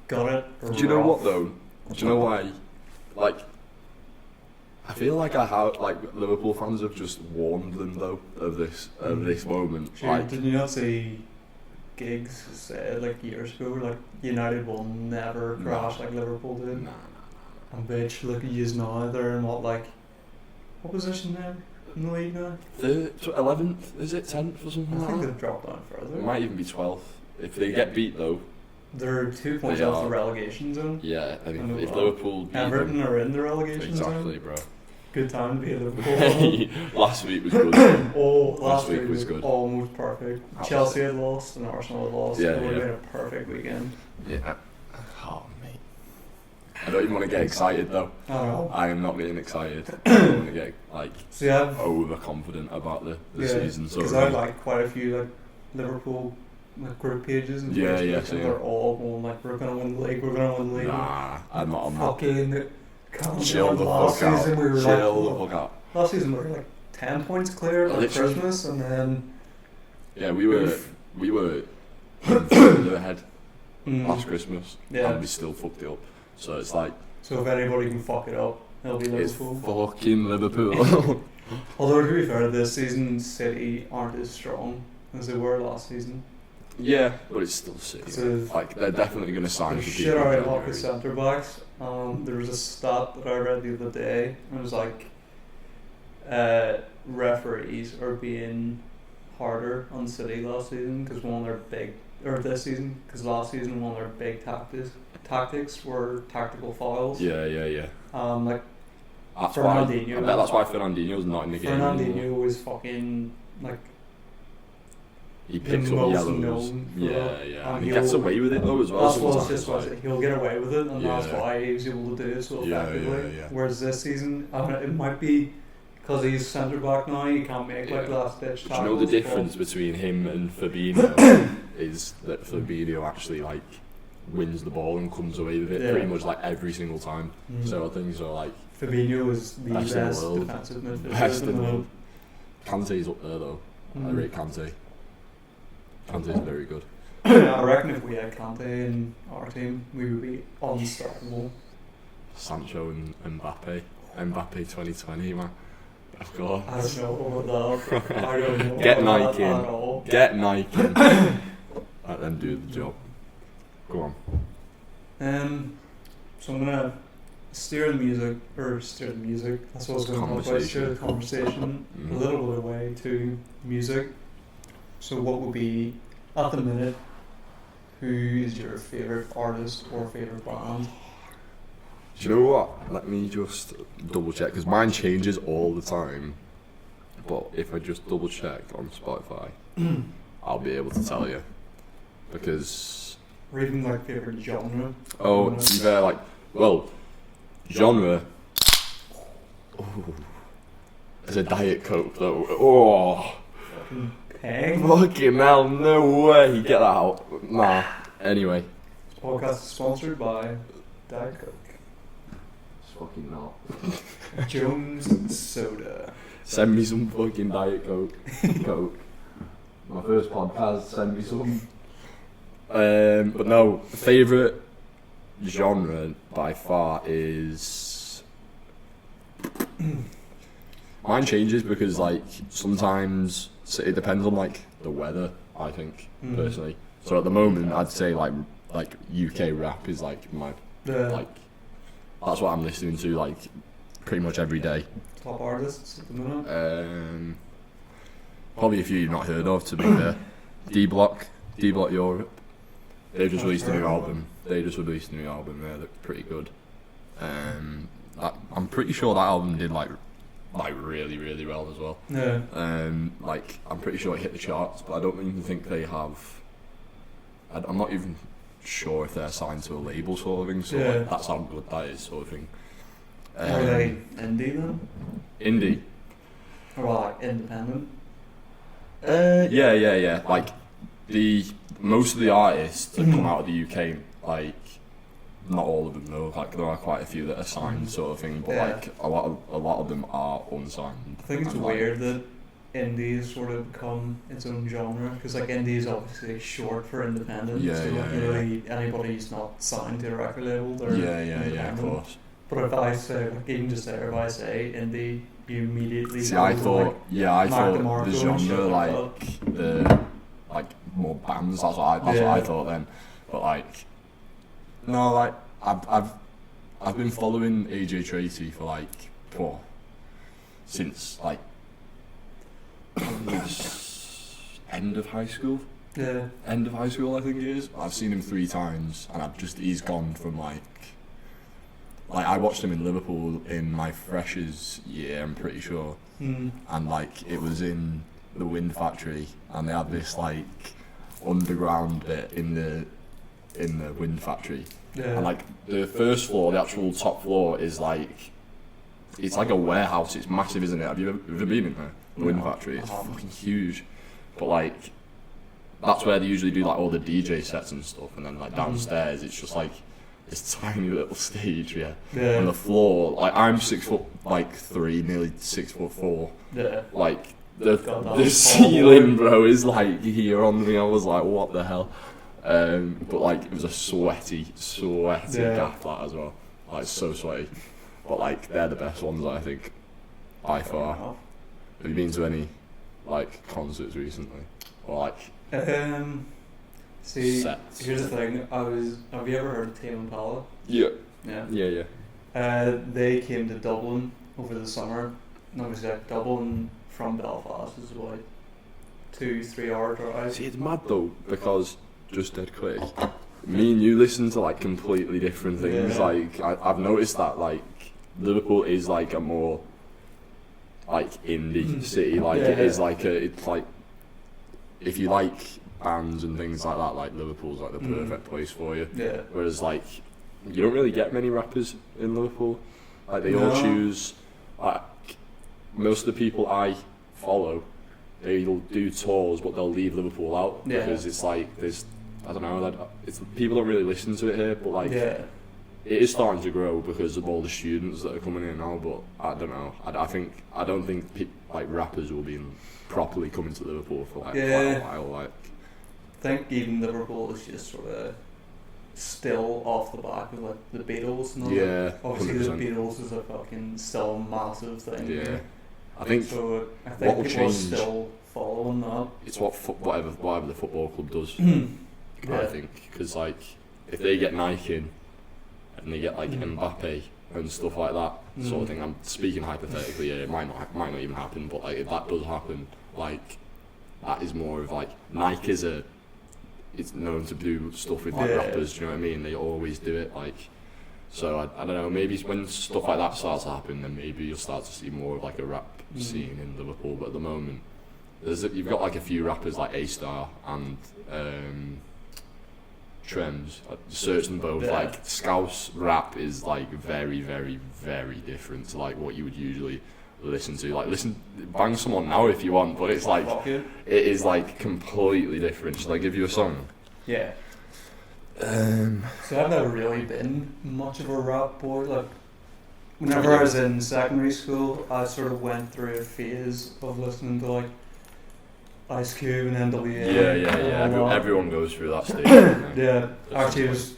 got it. Do you know what though? Do you know why? Like, I feel like Liverpool fans have just warned them though of this moment. Sure, Like, did you not see Giggs said like years ago, like United will never No. crash like Liverpool did? nah. And bitch, look at yous now, they're in what position there in the league now? 11th, is it 10th or something I think like they've dropped down that? further. It might even be 12th. If they get beat though, They're 2 points They off are. the relegation zone. yeah. I I know mean, if that. Liverpool beat Everton them, are in the relegation exactly, zone. bro. Good time to be a Liverpool. Last week was good. Oh, Last last week week was was good. almost perfect. Absolutely. Chelsea had lost and Arsenal had lost. Yeah, It would have yeah. been a perfect weekend. Yeah. Oh mate. I don't even want to get excited though. I know. I am not getting excited. I don't want to get like So yeah, overconfident about the yeah, season. So because I like quite a few like Liverpool like group pages and Yeah, Facebook, yeah, and same. they're all going like we're gonna win the league, we're gonna win the league. Nah, I'm not on that. Fucking Chill the last fuck out. season we were Chill like, the fuck out. last season we were like 10 points clear at Literally. Christmas, and then Yeah, we were further ahead last Christmas, yeah. and we still fucked it up. So it's like So if anybody can fuck it up, it'll be it's Liverpool. fucking Liverpool. Although to be fair, this season City aren't as strong as they were last season. Yeah, but it's still City. So Like they're definitely going to sign there's for shit people. in alright off the January. centre backs. There was a stat that I read the other day, and it was like referees are being harder on City last season because one of their big, or this season, because last season one of their big tactics were tactical fouls. Yeah. Like That's Fernandinho. why. I bet that's why Fernandinho's not in the game anymore. Fernandinho was fucking like He the picks up most yellows. known for Yeah, that. yeah. And He gets he'll- away with it though as well. That's what it's sometimes, just was. like- He'll get away with it, and that's Yeah. why he was able to do it so Yeah, effectively. yeah. Whereas this season, it might be because he's centre back now. He can't make like Yeah. last ditch Do tackles. you know the but- difference between him and Fabinho is that Fabinho actually like wins the ball and comes away with it Yeah. pretty much like every single time. Mm. So I think so like Fabinho is the Best best, in the world. defensive midfielder. best at in the moment. world. Kante's up there though. I Mm. rate Kante. Kante's very good. I reckon if we had Kante in our team, we would be unstoppable. Sancho and Mbappe. Mbappe 2020 man. Of course. I don't know about that. I don't know Get about Nike that in. at all. Get Nike. Let them do the job. Go on. So I'm gonna steer the music. That's what I was going to talk about. Steer the conversation a Mhm. little bit away to music. So what would be, at the minute, who is your favourite artist or favourite band? Do you know what? Let me just double check because mine changes all the time. But if I just double check on Spotify, I'll be able to tell you. Because Or even like favourite genre. Oh, to be fair, like, well, genre. Oh, it's a Diet Coke though. Oh, Fucking peg. fucking hell, no way. Get that out. Nah. Anyway. This podcast is sponsored by Diet Coke. It's fucking not. Jones Soda. Send me some fucking Diet Coke. Coke. My first podcast, send me some. But no, favourite genre by far is. Mine changes because, like, sometimes it depends on, like, the weather, I think, personally. So at the moment, I'd say, like UK rap is, like, my, like, that's what I'm listening to, like, pretty much every day. Top artists at the minute? Probably a few you've not heard of, to be fair. D-Block Europe. They've just released a new album. They're pretty good. I'm pretty sure that album did, like really, really well as well. Yeah. Like, I'm pretty sure it hit the charts, but I don't even think they have. I'm not even sure if they're signed to a label sort of thing. So like, that's how good that is, sort of thing. Are they indie then? Indie. Or like independent? Yeah. Like, most of the artists that come out of the UK, like, not all of them though. Like, there are quite a few that are signed, sort of thing. But like, a lot of them are unsigned. I think it's weird that indie has sort of become its own genre, because like indie is obviously short for independent. So really anybody who's not signed to a record label, they're yeah, of course. But if I say, like, even just there, if I say indie, you immediately. See, I thought DeMarco the genre, like more bands. That's what I thought then. But like, no, like I've been following AJ Tracy for like since like end of high school. Yeah. End of high school, I think it is. I've seen him 3 times, and he's gone from like I watched him in Liverpool in my freshers year, I'm pretty sure, and like it was in the Wind Factory, and they had this like underground bit in the Wind Factory, and like the first floor, the actual top floor is like, it's like a warehouse. It's massive, isn't it? Have you ever been in there? The Wind Factory, it's fucking huge. But like, that's where they usually do like all the DJ sets and stuff, and then like downstairs it's just like this tiny little stage, and the floor, like, I'm 6'3", nearly 6'4". Like the ceiling, bro, is like here on me. I was like, what the hell? But like, it was a sweaty gaff, that as well. Like, so sweaty. But like, they're the best ones, I think, by far. Have you been to any like concerts recently, or like see, sets? Here's the thing. Have you ever heard of Tame Impala? Yeah. They came to Dublin over the summer. And obviously, like, Dublin from Belfast is about 2-3 hour drive. See, it's mad though, because just dead quick, me and you listen to like completely different things. Like, I've noticed that like Liverpool is like a more like indie city. Like, it is like it's like, if you like bands and things like that, like Liverpool's like the perfect place for you. Whereas like, you don't really get many rappers in Liverpool. Like, they all choose, like, most of the people I follow, they'll do tours, but they'll leave Liverpool out, because it's like, I don't know, like, people don't really listen to it here, but like, it is starting to grow because of all the students that are coming in now. But I don't know, I don't think like rappers will be properly coming to Liverpool for like quite a while. Like, I think even Liverpool is just sort of still off the back of like the Beatles and all that. Obviously 100%. the Beatles is a fucking still massive thing. I think so. I what think will people are change, still following that. It's whatever the football club does. I think, because like, if they get Nike in and they get like Mbappe and stuff like that, sort of thing. I'm speaking hypothetically. It might not even happen, but like, if that does happen, like, that is more of like, Nike it's known to do stuff with like rappers. Do you know what I mean? They always do it. Like, so I don't know. Maybe when stuff like that starts to happen, then maybe you'll start to see more of like a rap scene in Liverpool. But at the moment, you've got like a few rappers like A Star and trends. Search them both. Yeah. Like Scouse rap is like very, very, very different to like what you would usually listen to. Like bang someone now if you want, but it's like Fuck it. it is like completely different. Should I give you a song? Yeah. So I've never really been much of a rap boy. Like, whenever I was in secondary school, I sort of went through a phase of listening to like Ice Cube and NWA. Yeah. Everyone goes through that stage. don't they? Yeah, actually, it was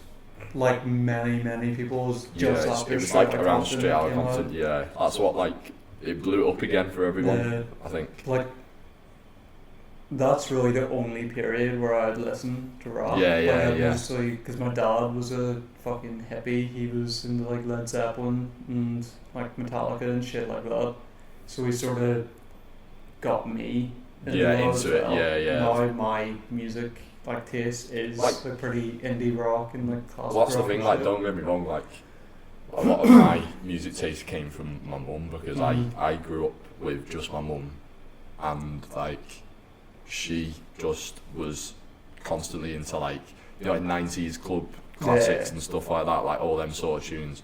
like many people. It was just after it was Straight like Outta around Compton Straight Outta came out. Compton. Yeah, that's what like it blew it up again for everyone. Yeah. I think. Like, that's really the only period where I'd listen to rap. Yeah. Mostly because my dad was a fucking hippie. He was into like Led Zeppelin and like Metallica and shit like that. So he sort of got me into Yeah, that into as it, well. yeah. Now my music like taste is Like- like pretty indie rock and like classic Well, that's the rock thing. and Like, shit. don't get me wrong. Like, a lot of my music taste came from my mum because Mhm. I grew up with just my mum, and like she just was constantly into like like 90s club classics and stuff like that, like all them sort of tunes.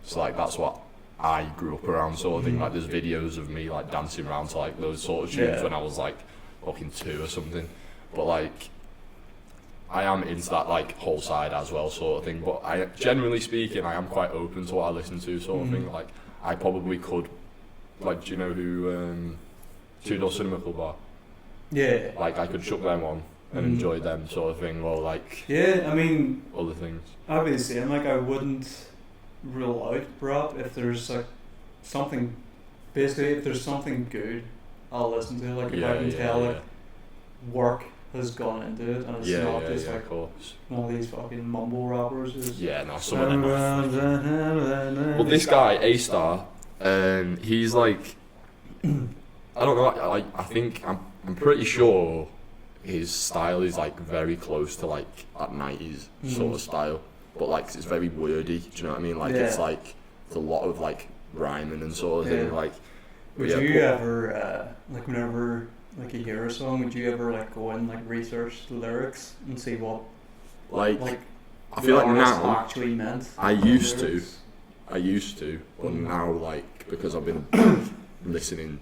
So like that's what I grew up around, sort of thing. Like there's videos of me like dancing around to like those sort of tunes Yeah. when I was like fucking 2 or something. But like I am into that like whole side as well, sort of thing. But I, generally speaking, I am quite open to what I listen to, sort of thing. Like I probably could, like, do you know who Two Door Cinema Club are? Yeah. Like I could chuck them on and enjoy them, sort of thing, or like Yeah, I mean, other things. I'd be the same. Like, I wouldn't rule out rap if there's like something. Basically, if there's something good, I'll listen to it. Like, if I can tell like work has gone into it, and it's not just like of course. one of these fucking mumble rappers. Who's Yeah, no, some of them. Well, this guy A Star, he's like, I don't know. I think I'm pretty sure his style is like very close to like that 90s sort of style, but like it's very wordy. Do you know what I mean? Like it's like it's a lot of like rhyming and sort of thing. Like, would you ever like whenever like you hear a song, would you ever like go and like research the lyrics and see what like I the feel like artist now actually meant? I in the used lyrics? to, but now like because I've been listening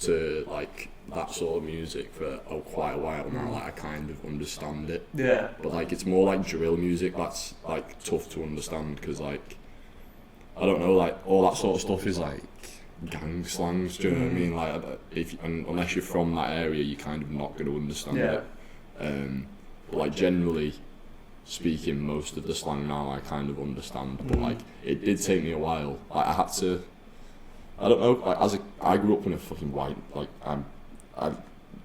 to like that sort of music for quite a while now, like I kind of understand it. Yeah. But like it's more like drill music that's like tough to understand because like I don't know, like all that sort of stuff is like gang slangs. Do you know what I mean? Like unless you're from that area, you're kind of not going to understand it. But like generally speaking, most of the slang now I kind of understand. But like it did take me a while. Like I had to. I don't know. Like I grew up in a fucking white. Like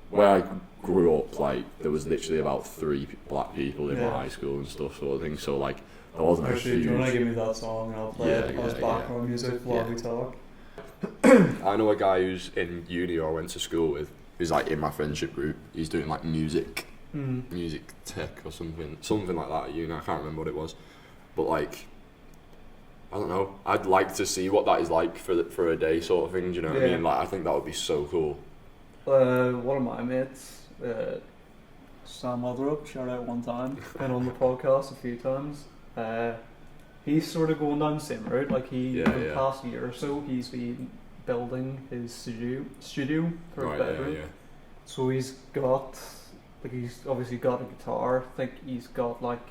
where I grew up, like there was literally about 3 black people in my high school and stuff, sort of thing. So like there wasn't a Actually, do you want to huge. give me that song and I'll play it as background music while we talk? I know a guy who's in uni or I went to school with. He's like in my friendship group. He's doing like music tech or something like that at uni. I can't remember what it was, but like. I don't know. I'd like to see what that is like for a day, sort of thing. Do you know what I mean? Like, I think that would be so cool. One of my mates, Sam Otterup, shout out one time, been on the podcast a few times. He's sort of going down the same route. Like for the past year or so, he's been building his studio for his bedroom. So he's obviously got a guitar. I think he's got like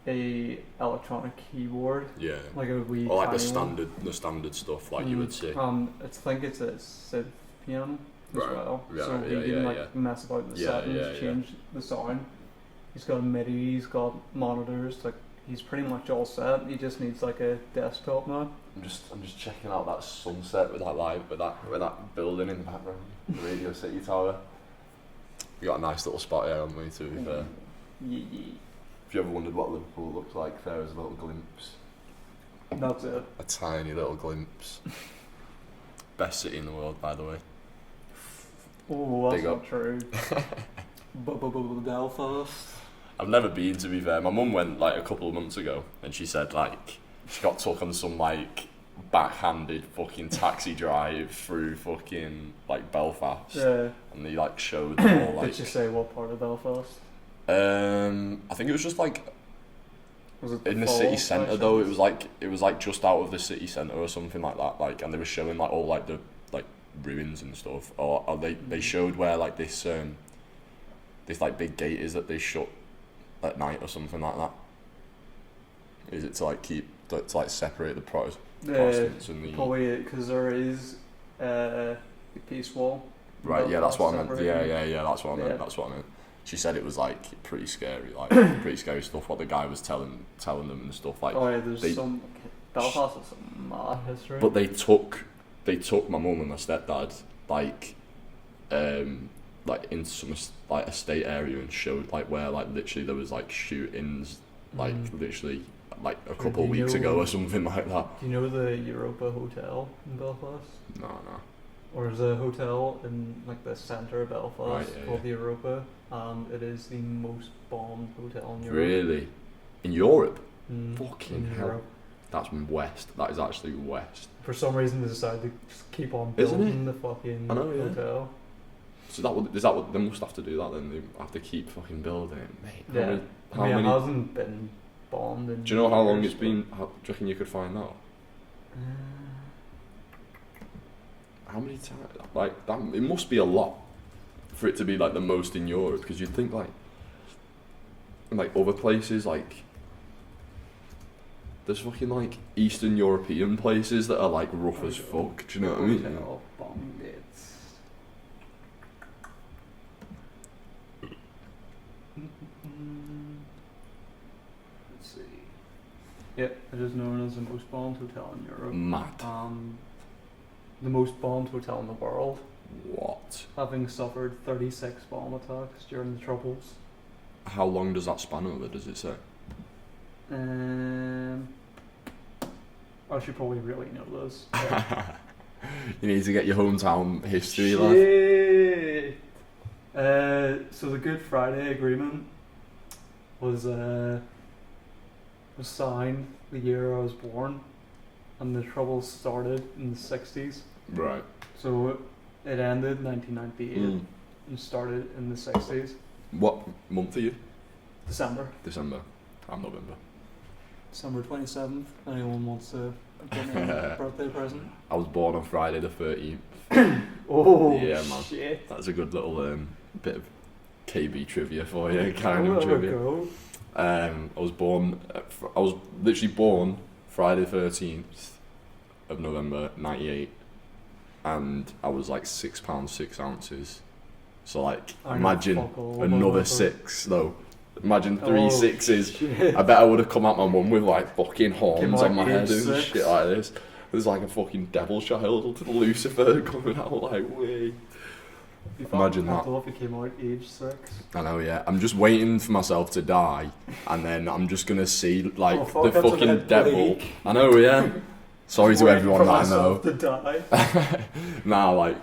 a electronic keyboard, like a wee or like the tiny standard stuff, like you would see. I think it's a synth piano as well. Yeah, so he can mess about with the settings, change the sound. He's got a MIDI, he's got monitors. Like he's pretty much all set. He just needs like a desktop now. I'm just checking out that sunset with that building in the background, the Radio City Tower. We got a nice little spot here, haven't we? To be fair. If you ever wondered what Liverpool looks like, there is a little glimpse. That's it. A tiny little glimpse. Best city in the world, by the way. Oh, that's Big not up. true. Belfast. I've never been, to be fair. My mum went like a couple of months ago, and she said like she got took on some like backhanded fucking taxi drive through fucking like Belfast, Yeah. and they like showed them all like. Did you say what part of Belfast? I think it was just like Was it in the fall city centre by though. chance? It was like just out of the city centre or something like that. Like, and they were showing like all like the like ruins and stuff. Or they showed where like this like big gate is that they shut at night or something like that. Is it to like separate the Protestants and the Probably because there is a peace wall. right? Yeah, that's what I meant. Separating. Yeah, that's what I meant. Yeah. That's what I meant. She said it was like pretty scary, like pretty scary stuff. What the guy was telling them and stuff like. Oh yeah, there's they- some Belfast has some mad history. But they took my mum and my stepdad like into some like estate area and showed like where like literally there was like shootings like literally like a couple of weeks ago or something like that. Do you know the Europa Hotel in Belfast? No. Or there's a hotel in like the centre of Belfast Right, yeah, called the Europa, and it is the most bombed hotel in Europe. Really? In Europe? Mm, Fucking in hell. Europe. That's west. That is actually west. For some reason, they decided to just keep on Isn't building the fucking I know, yeah. hotel. So is that what they must have to do that then? They have to keep fucking building it, mate. Yeah. How I mean, many? it hasn't been bombed in Do you know how long years, it's been? Do you reckon you could find out? but- How many times? Like that, it must be a lot for it to be like the most in Europe. Because you'd think like other places like there's fucking like Eastern European places that are like rough as fuck. Do you know what I mean? Hotel bombing dates. Let's see. Yep, it is known as the most bombed hotel in Europe. Mad. The most bombed hotel in the world, What? having suffered 36 bomb attacks during the Troubles. How long does that span over? Does it say? I should probably really know this. You need to get your hometown history, lad. Shit. So the Good Friday Agreement was signed the year I was born, and the Troubles started in the 60s. Right. So it ended in 1998 and started in the 60s. What month are you? December. December. I'm November. December 27th. Anyone wants to give me a birthday present? I was born on Friday the 13th. Oh, Yeah, man. shit. That's a good little bit of KB trivia for you, kind There of we trivia. go. I was literally born Friday 13th of November 98, and I was like £6 6 ounces. So like, I know imagine fuck all another about that. 6 though. Imagine three Oh, sixes. shit. I bet I would have come at my mum with like fucking horns Came on out my head age and 6. shit like this. There's like a fucking devil child to the Lucifer coming out like way. Imagine that. I thought if it came out age 6. I know, yeah. I'm just waiting for myself to die, and then I'm just gonna see like Oh, fuck, the that's a fucking bit devil. bleak. I know, yeah. Sorry to Waiting everyone for that I know. myself to die. Nah, like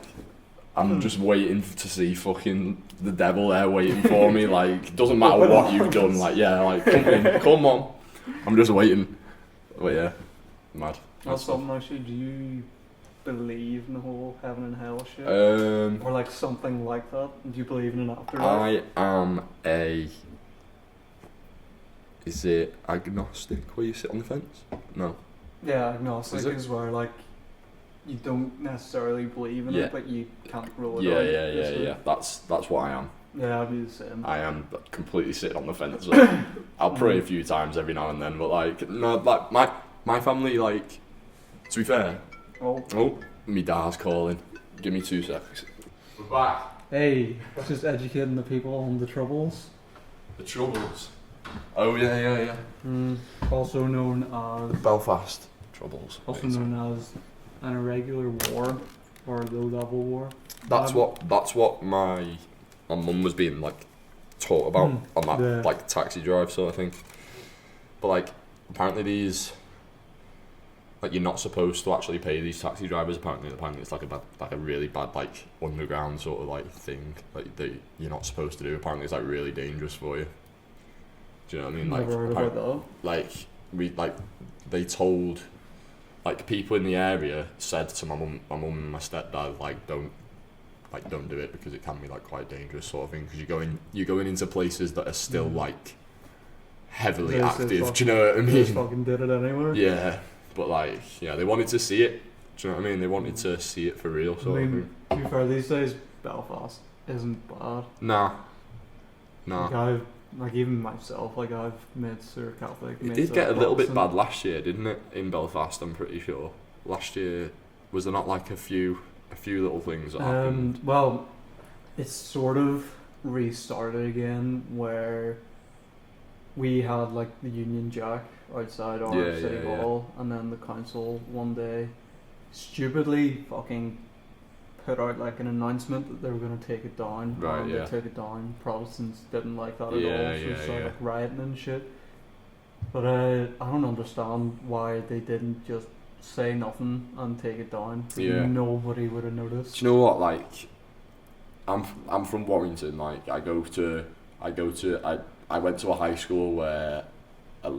I'm just waiting to see fucking the devil there waiting for me. Like doesn't matter what you've done. Like yeah, like come on. I'm just waiting. But yeah, mad. That's something actually. Do you believe in the whole heaven and hell shit? Or like something like that? Do you believe in an afterlife? I am a. Is it agnostic where you sit on the fence? No. Yeah, agnostic Is it? is where like you don't necessarily believe in Yeah. it, but you can't rule it Yeah, out. yeah, yeah, basically. yeah. That's what I am. Yeah, I'd be the same. I am completely sitting on the fence. Like, I'll pray a few times every now and then, but like no, like my family, like to be fair. Oh, Me dad's calling. Give me 2 seconds. We're back. hey, just educating the people on the Troubles. The Troubles. Oh yeah. Also known The as Belfast Troubles. also known as an irregular war or low level war. That's what my mum was being like taught about on that Yeah. like taxi drive sort of thing. But like apparently these like you're not supposed to actually pay these taxi drivers. Apparently it's like a really bad like underground sort of like thing like that you're not supposed to do. Apparently it's like really dangerous for you. Do you know what I mean? Like Never heard about that. like they told like people in the area said to my mum and my stepdad like don't don't do it because it can be like quite dangerous sort of thing. Because you're going into places that are still like heavily They active. say Do you know what I They mean? just fucking did it anyway. Yeah, but like they wanted to see it. Do you know what I mean? They wanted to see it for real. I Sort of mean, thing. to be fair, these days Belfast isn't bad. Nah. Like even myself, like I've mates who are Catholic. It mates did that get are a little bit Protestant. bad last year, didn't it? In Belfast, I'm pretty sure. Last year, was there not like a few little things that happened? Well, it's sort of restarted again where we had like the Union Jack outside our Yeah, city yeah, yeah. hall, and then the council one day stupidly fucking put out like an announcement that they were going to take it down. Right, and yeah. They took it down. Protestants didn't like that at Yeah, all, so yeah, they started yeah. like rioting and shit. But I don't understand why they didn't just say nothing and take it down. Yeah. Nobody would have noticed. Do you know what? Like, I'm from Warrington. Like, I went to a high school where a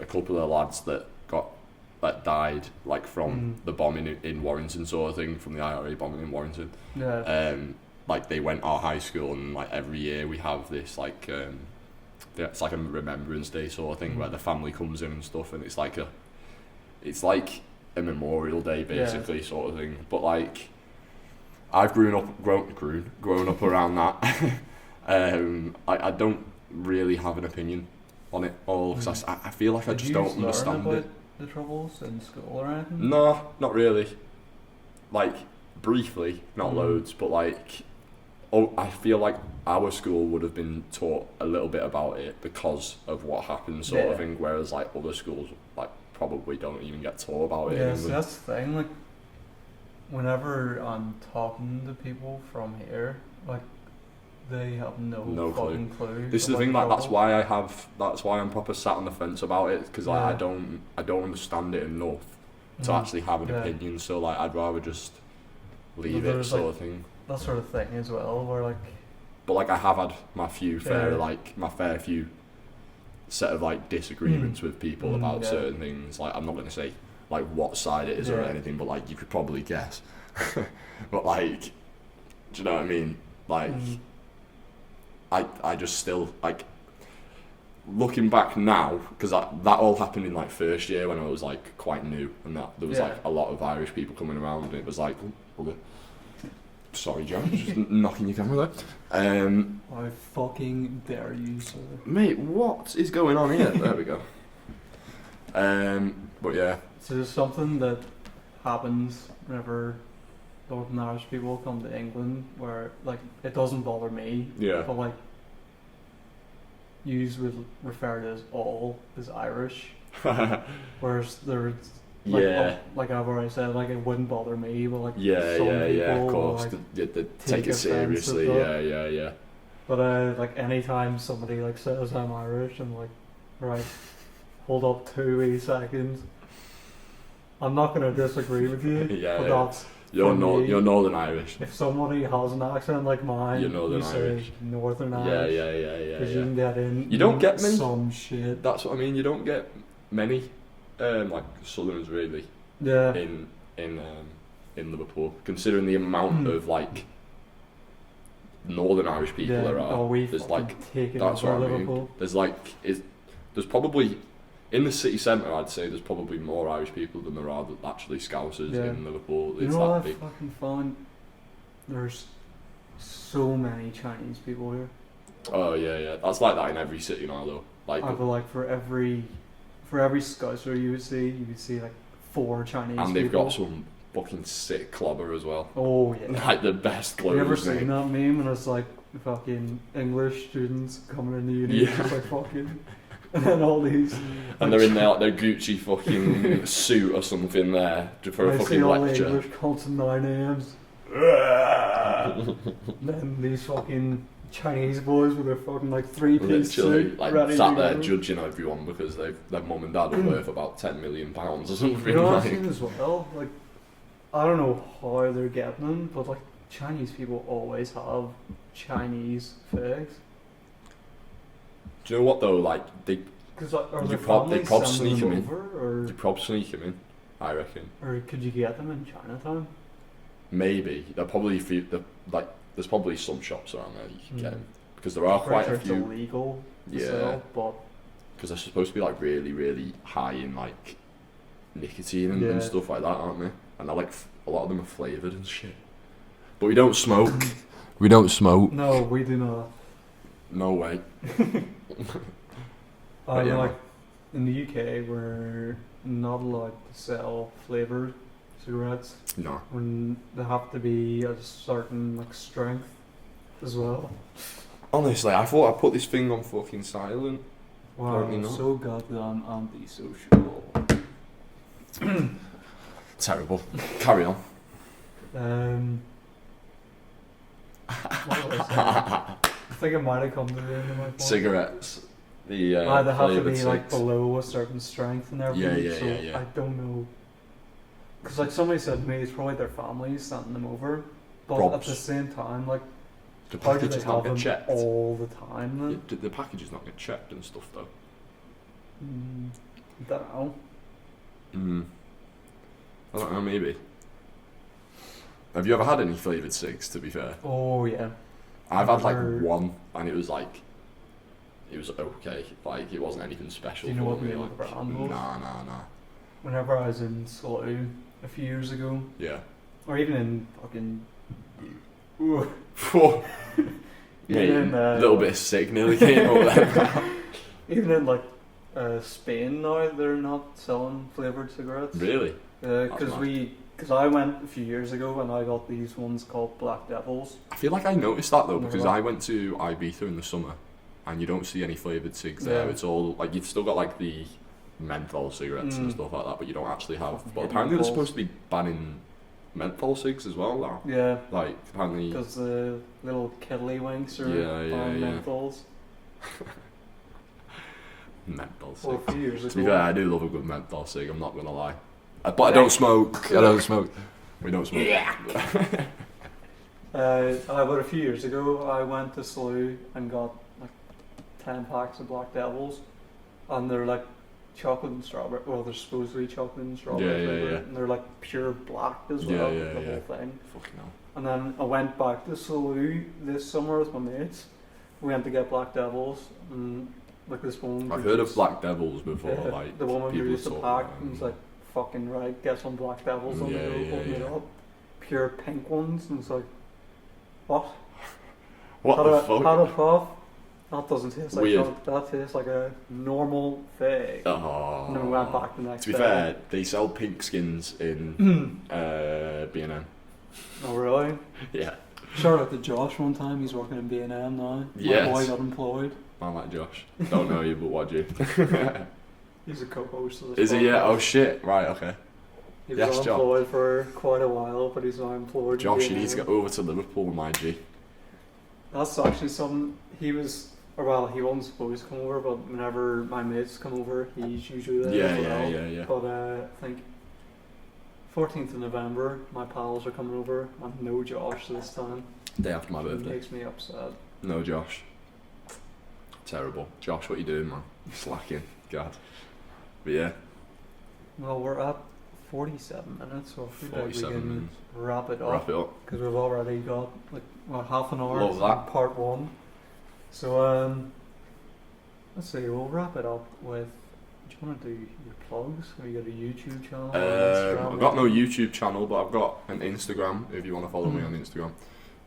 couple of lads that died like from the bombing in Warrington sort of thing, from the IRA bombing in Warrington. Yeah. Like they went our high school, and like every year we have this like it's like a remembrance day sort of thing where the family comes in and stuff, and it's like a memorial day basically, sort of thing. But like I've grown up around that. I don't really have an opinion on it all because I feel like I Did just you don't learn understand about it. the troubles in school or anything? No, not really. Like briefly, not Mm. loads, but like, I feel like our school would have been taught a little bit about it because of what happened, sort Yeah. of thing. Whereas like other schools, like probably don't even get taught about it. Yeah, in so England. that's the thing. Like, whenever I'm talking to people from here, like, they have no clue. fucking clue. This is the about thing. Like that's trouble. that's why I'm proper sat on the fence about it, because like, Yeah. I don't understand it enough to Mhm. actually have an Yeah. opinion. So like I'd rather just leave But it, there's, sort like, of thing. That sort of thing as well, where like, But like I have had my fair few set of like disagreements with people about yeah. certain things. Like I'm not gonna say like what side it is or Yeah. anything, but like you could probably guess. But like, do you know what I mean? Like mm, I just still like looking back now, because that all happened in like first year when I was like quite new, and that there was Yeah. like a lot of Irish people coming around, and it was like, okay. Sorry, John, just knocking your camera there. I fucking dare you, sir. Mate, what is going on here? There we go. But yeah, So there's something that happens whenever Northern Irish people come to England where, like, it doesn't bother me, yeah, but, like, yous would refer to as all as Irish, whereas there's, like, yeah, like I've already said, like, it wouldn't bother me, but, like, yeah, some yeah, yeah. people Of course, like, they take take it offence seriously. at Yeah, that. yeah. But like anytime somebody like says I'm Irish, I'm like, right, hold up 2 wee seconds. I'm not gonna disagree with you, Yeah, but yeah. that's You're for me. You're Northern Irish. If somebody has an accent like mine, You're Northern you say Irish. Northern Yeah, Irish. yeah, yeah, yeah, Because you yeah. can get in. You don't get many- some shit. That's what I mean. You don't get many like Southerns really Yeah. in Liverpool, considering the amount of like Northern Irish people yeah. there are. Oh, we There's fucking like take it that's over what I mean. Liverpool. There's probably in the city centre. I'd say there's probably more Irish people than there are that actually Scousers Yeah. in Liverpool. You It's know what I that big. fucking found? There's so many Chinese people here. Oh yeah, yeah. That's like that in every city now though. Like I feel like for every Scouser you would see like 4 Chinese and they've people. got some fucking sick clobber as well. Oh yeah. Like the best Have you ever clothes, seen mate. that meme and it's like fucking English students coming into uni Yeah. just like fucking and then all these And they're in their Gucci fucking suit or something there for a I see fucking all the lecture. English cunts and 9 AMs. Then these fucking Chinese boys with their fucking like 3-piece Literally, suit like ready sat to there go. judging everyone because their mum and dad are worth about £10 million or something. You know what I've like. seen as well? Like, I don't know how they're getting them, but like Chinese people always have Chinese figs. Do you know what though? Like they Because like, are You their prob- they families prob sending sneak them 'em in. over, you prob sneak them in, I reckon. or could you get them in Chinatown? maybe they're probably like there's probably some shops around there you can get them because there are quite a few. It's illegal. Yeah. Sell, but because they're supposed to be like really, really high in like nicotine and stuff like that, aren't they? And they're like a lot of them are flavoured and shit. But we don't smoke. We don't smoke. no, we do not. No way. Yeah. Like in the UK, we're not allowed to sell flavoured cigarettes. No. When they have to be a certain like strength as well. Honestly, I thought I put this thing on fucking silent. Wow, Apparently not. so goddamn antisocial. Terrible. Carry on. What was I saying? I think I might have come to the end of my point. Cigarettes. The they have to flavoured be like cigs. below a certain strength and everything. Yeah, so yeah. I don't know. Because like somebody said to me, it's probably their families sending them over. But at Probs. the same time, like, The how do they packages not have get them checked. all the time then? Did the packages not get checked and stuff though? Don't know. I don't know, maybe. Have you ever had any flavoured cigs, to be fair? Oh yeah. I've had like Never- one, and it was okay. Like, it wasn't anything special. Do you know for what me, the like, brand was? Nah. Whenever I was in Saloon a few years ago, Yeah. or even in fucking. Ooh. Mate, Even in, a little bit of sick nearly came up there. Even in like Spain now, they're not selling flavoured cigarettes. Really? That's Because I went a few years ago and I got these ones called Black Devils. I feel like I noticed that though, No, because that- I went to Ibiza in the summer, and you don't see any flavoured cigs there. Yeah. It's all like you've still got like the menthol cigarettes and stuff like that, but you don't actually have. Fucking But hate apparently they're menthols. supposed to be banning menthol cigs as well now. Yeah, Like apparently. because the little kiddly winks are Yeah, on yeah. menthols. Menthol Well, cig. a few years To be ago. fair, I do love a good menthol cig. I'm not gonna lie, but I don't smoke. I don't smoke. We don't smoke. About a few years ago, I went to Slough and got like 10 packs of Black Devils, and they're like chocolate and strawberry. Well, they're supposed to be chocolate and strawberry Yeah, yeah, flavour, yeah. and they're like pure black as Yeah, well. yeah, the yeah. whole thing. Fucking hell. And then I went back to Slough this summer with my mates. We went to get Black Devils, and like this one. I've heard of Black Devils before. Yeah, Like the woman people produced a talk pack about and was them. like, "Fucking right, get some Black Devils on Yeah, the go, yeah, open it yeah. up, pure pink ones." And it's like, what? What Had the a fuck? puff. That doesn't taste like Weird. that tastes like a normal thing. Oh. And then we went back the next To be day. fair, they sell pink skins in B&M. Oh really? Yeah. Shout out to Josh one time, he's working in B&M now. Yes. My boy got employed. I like Josh. Don't know you, but what do you? He's a co-host of this Is he? Yeah. podcast. Oh shit. Right. Okay. He was Yes, Josh. unemployed for quite a while, but he's now employed. in Josh, you B&M. need to get over to Liverpool, my G. That's actually something he wasn't supposed to come over, but whenever my mates come over, he's usually there Yeah, as well. yeah. But I think 14th of November, my pals are coming over, and no Josh this time. Day after my It birthday. makes me upset. No Josh. Terrible. Josh, what you doing, man? Slacking. God. But yeah. Well, we're at 47 minutes, so I feel like we 47 can minutes. wrap it Wrap up, it up. because we've already got half an hour Love that. in part one. So let's see, we'll wrap it up with. Do you want to do your plugs? Have you got a YouTube channel? or Instagram? I've got no YouTube channel, but I've got an Instagram. If you want to follow me on Instagram,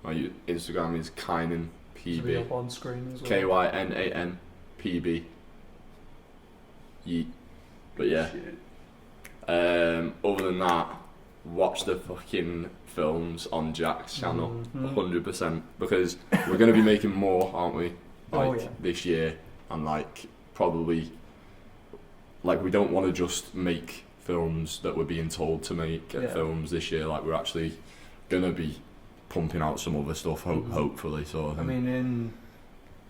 my Instagram is Kynan It'll be PB. up on screen as well. Kynan PB. Yeet. But yeah. Shit. Other than that, watch the fucking films on Jack's channel, Mhm. 100%, because we're going to be making more, aren't we? Oh, Like yeah. this year, and like probably, like we don't want to just make films that we're being told to make Yeah. films this year. Like we're actually going to be pumping out some other stuff, Mhm. hopefully. So I mean, in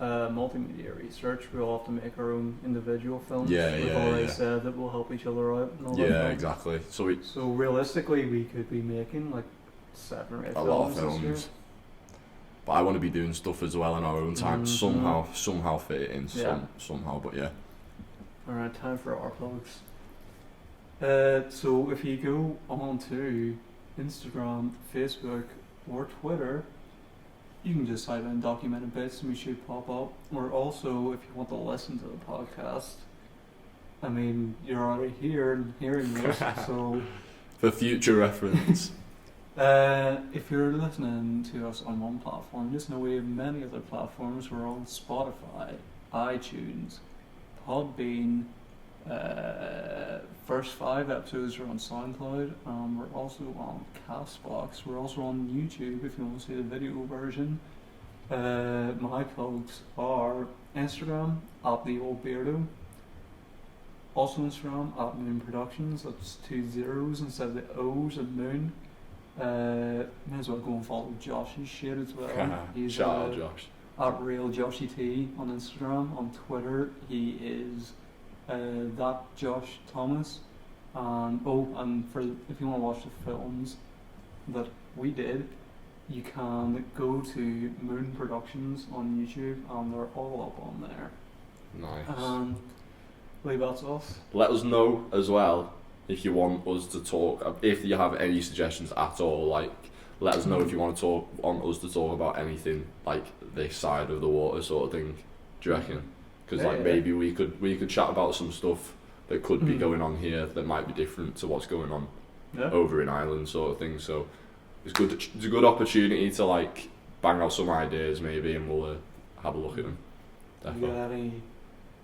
multimedia research, we'll have to make our own individual films. Yeah, We've yeah, already yeah. said that we'll help each other out. And all that yeah, stuff. exactly. So we So realistically, we could be making like 7 or 8 a lot of films this year. films. But I want to be doing stuff as well in our own time. Mhm. Somehow fit it in. Yeah. Somehow. But yeah. Alright, time for our plugs. So if you go on to Instagram, Facebook, or Twitter, you can just type in Documented Bits and we should pop up. Or also, if you want to listen to the podcast, I mean, you're already here and hearing this, so... For future reference. If you're listening to us on one platform, just know we have many other platforms. We're on Spotify, iTunes, Podbean. First 5 episodes are on SoundCloud. We're also on Castbox. We're also on YouTube if you want to see the video version. My plugs are Instagram @TheOldBeardo. Also Instagram @Moon Productions. That's 2 zeros instead of the O's and Moon. May as well go and follow Josh's shit as well. He's Shout out Josh. @RealJoshyT on Instagram. On Twitter, he is that Josh Thomas. And if you want to watch the films that we did, you can go to Moon Productions on YouTube, and they're all up on there. Nice. And I believe that's us. Let us know as well if you want us to talk, if you have any suggestions at all. Like, let us know if you want us to talk about anything like this side of the water sort of thing. Do you reckon? Because maybe we could chat about some stuff that could be going on here that might be different to what's going on over in Ireland, sort of thing. So it's good. It's a good opportunity to like bang out some ideas maybe, and we'll have a look at them. Definitely. You got any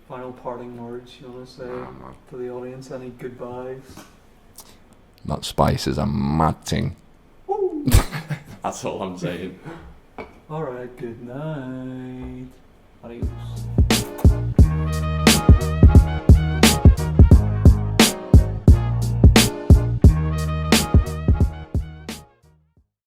final parting words you want to say to the audience? Any goodbyes? That spice is a mad thing. That's all I'm saying. Alright, good night. Adios.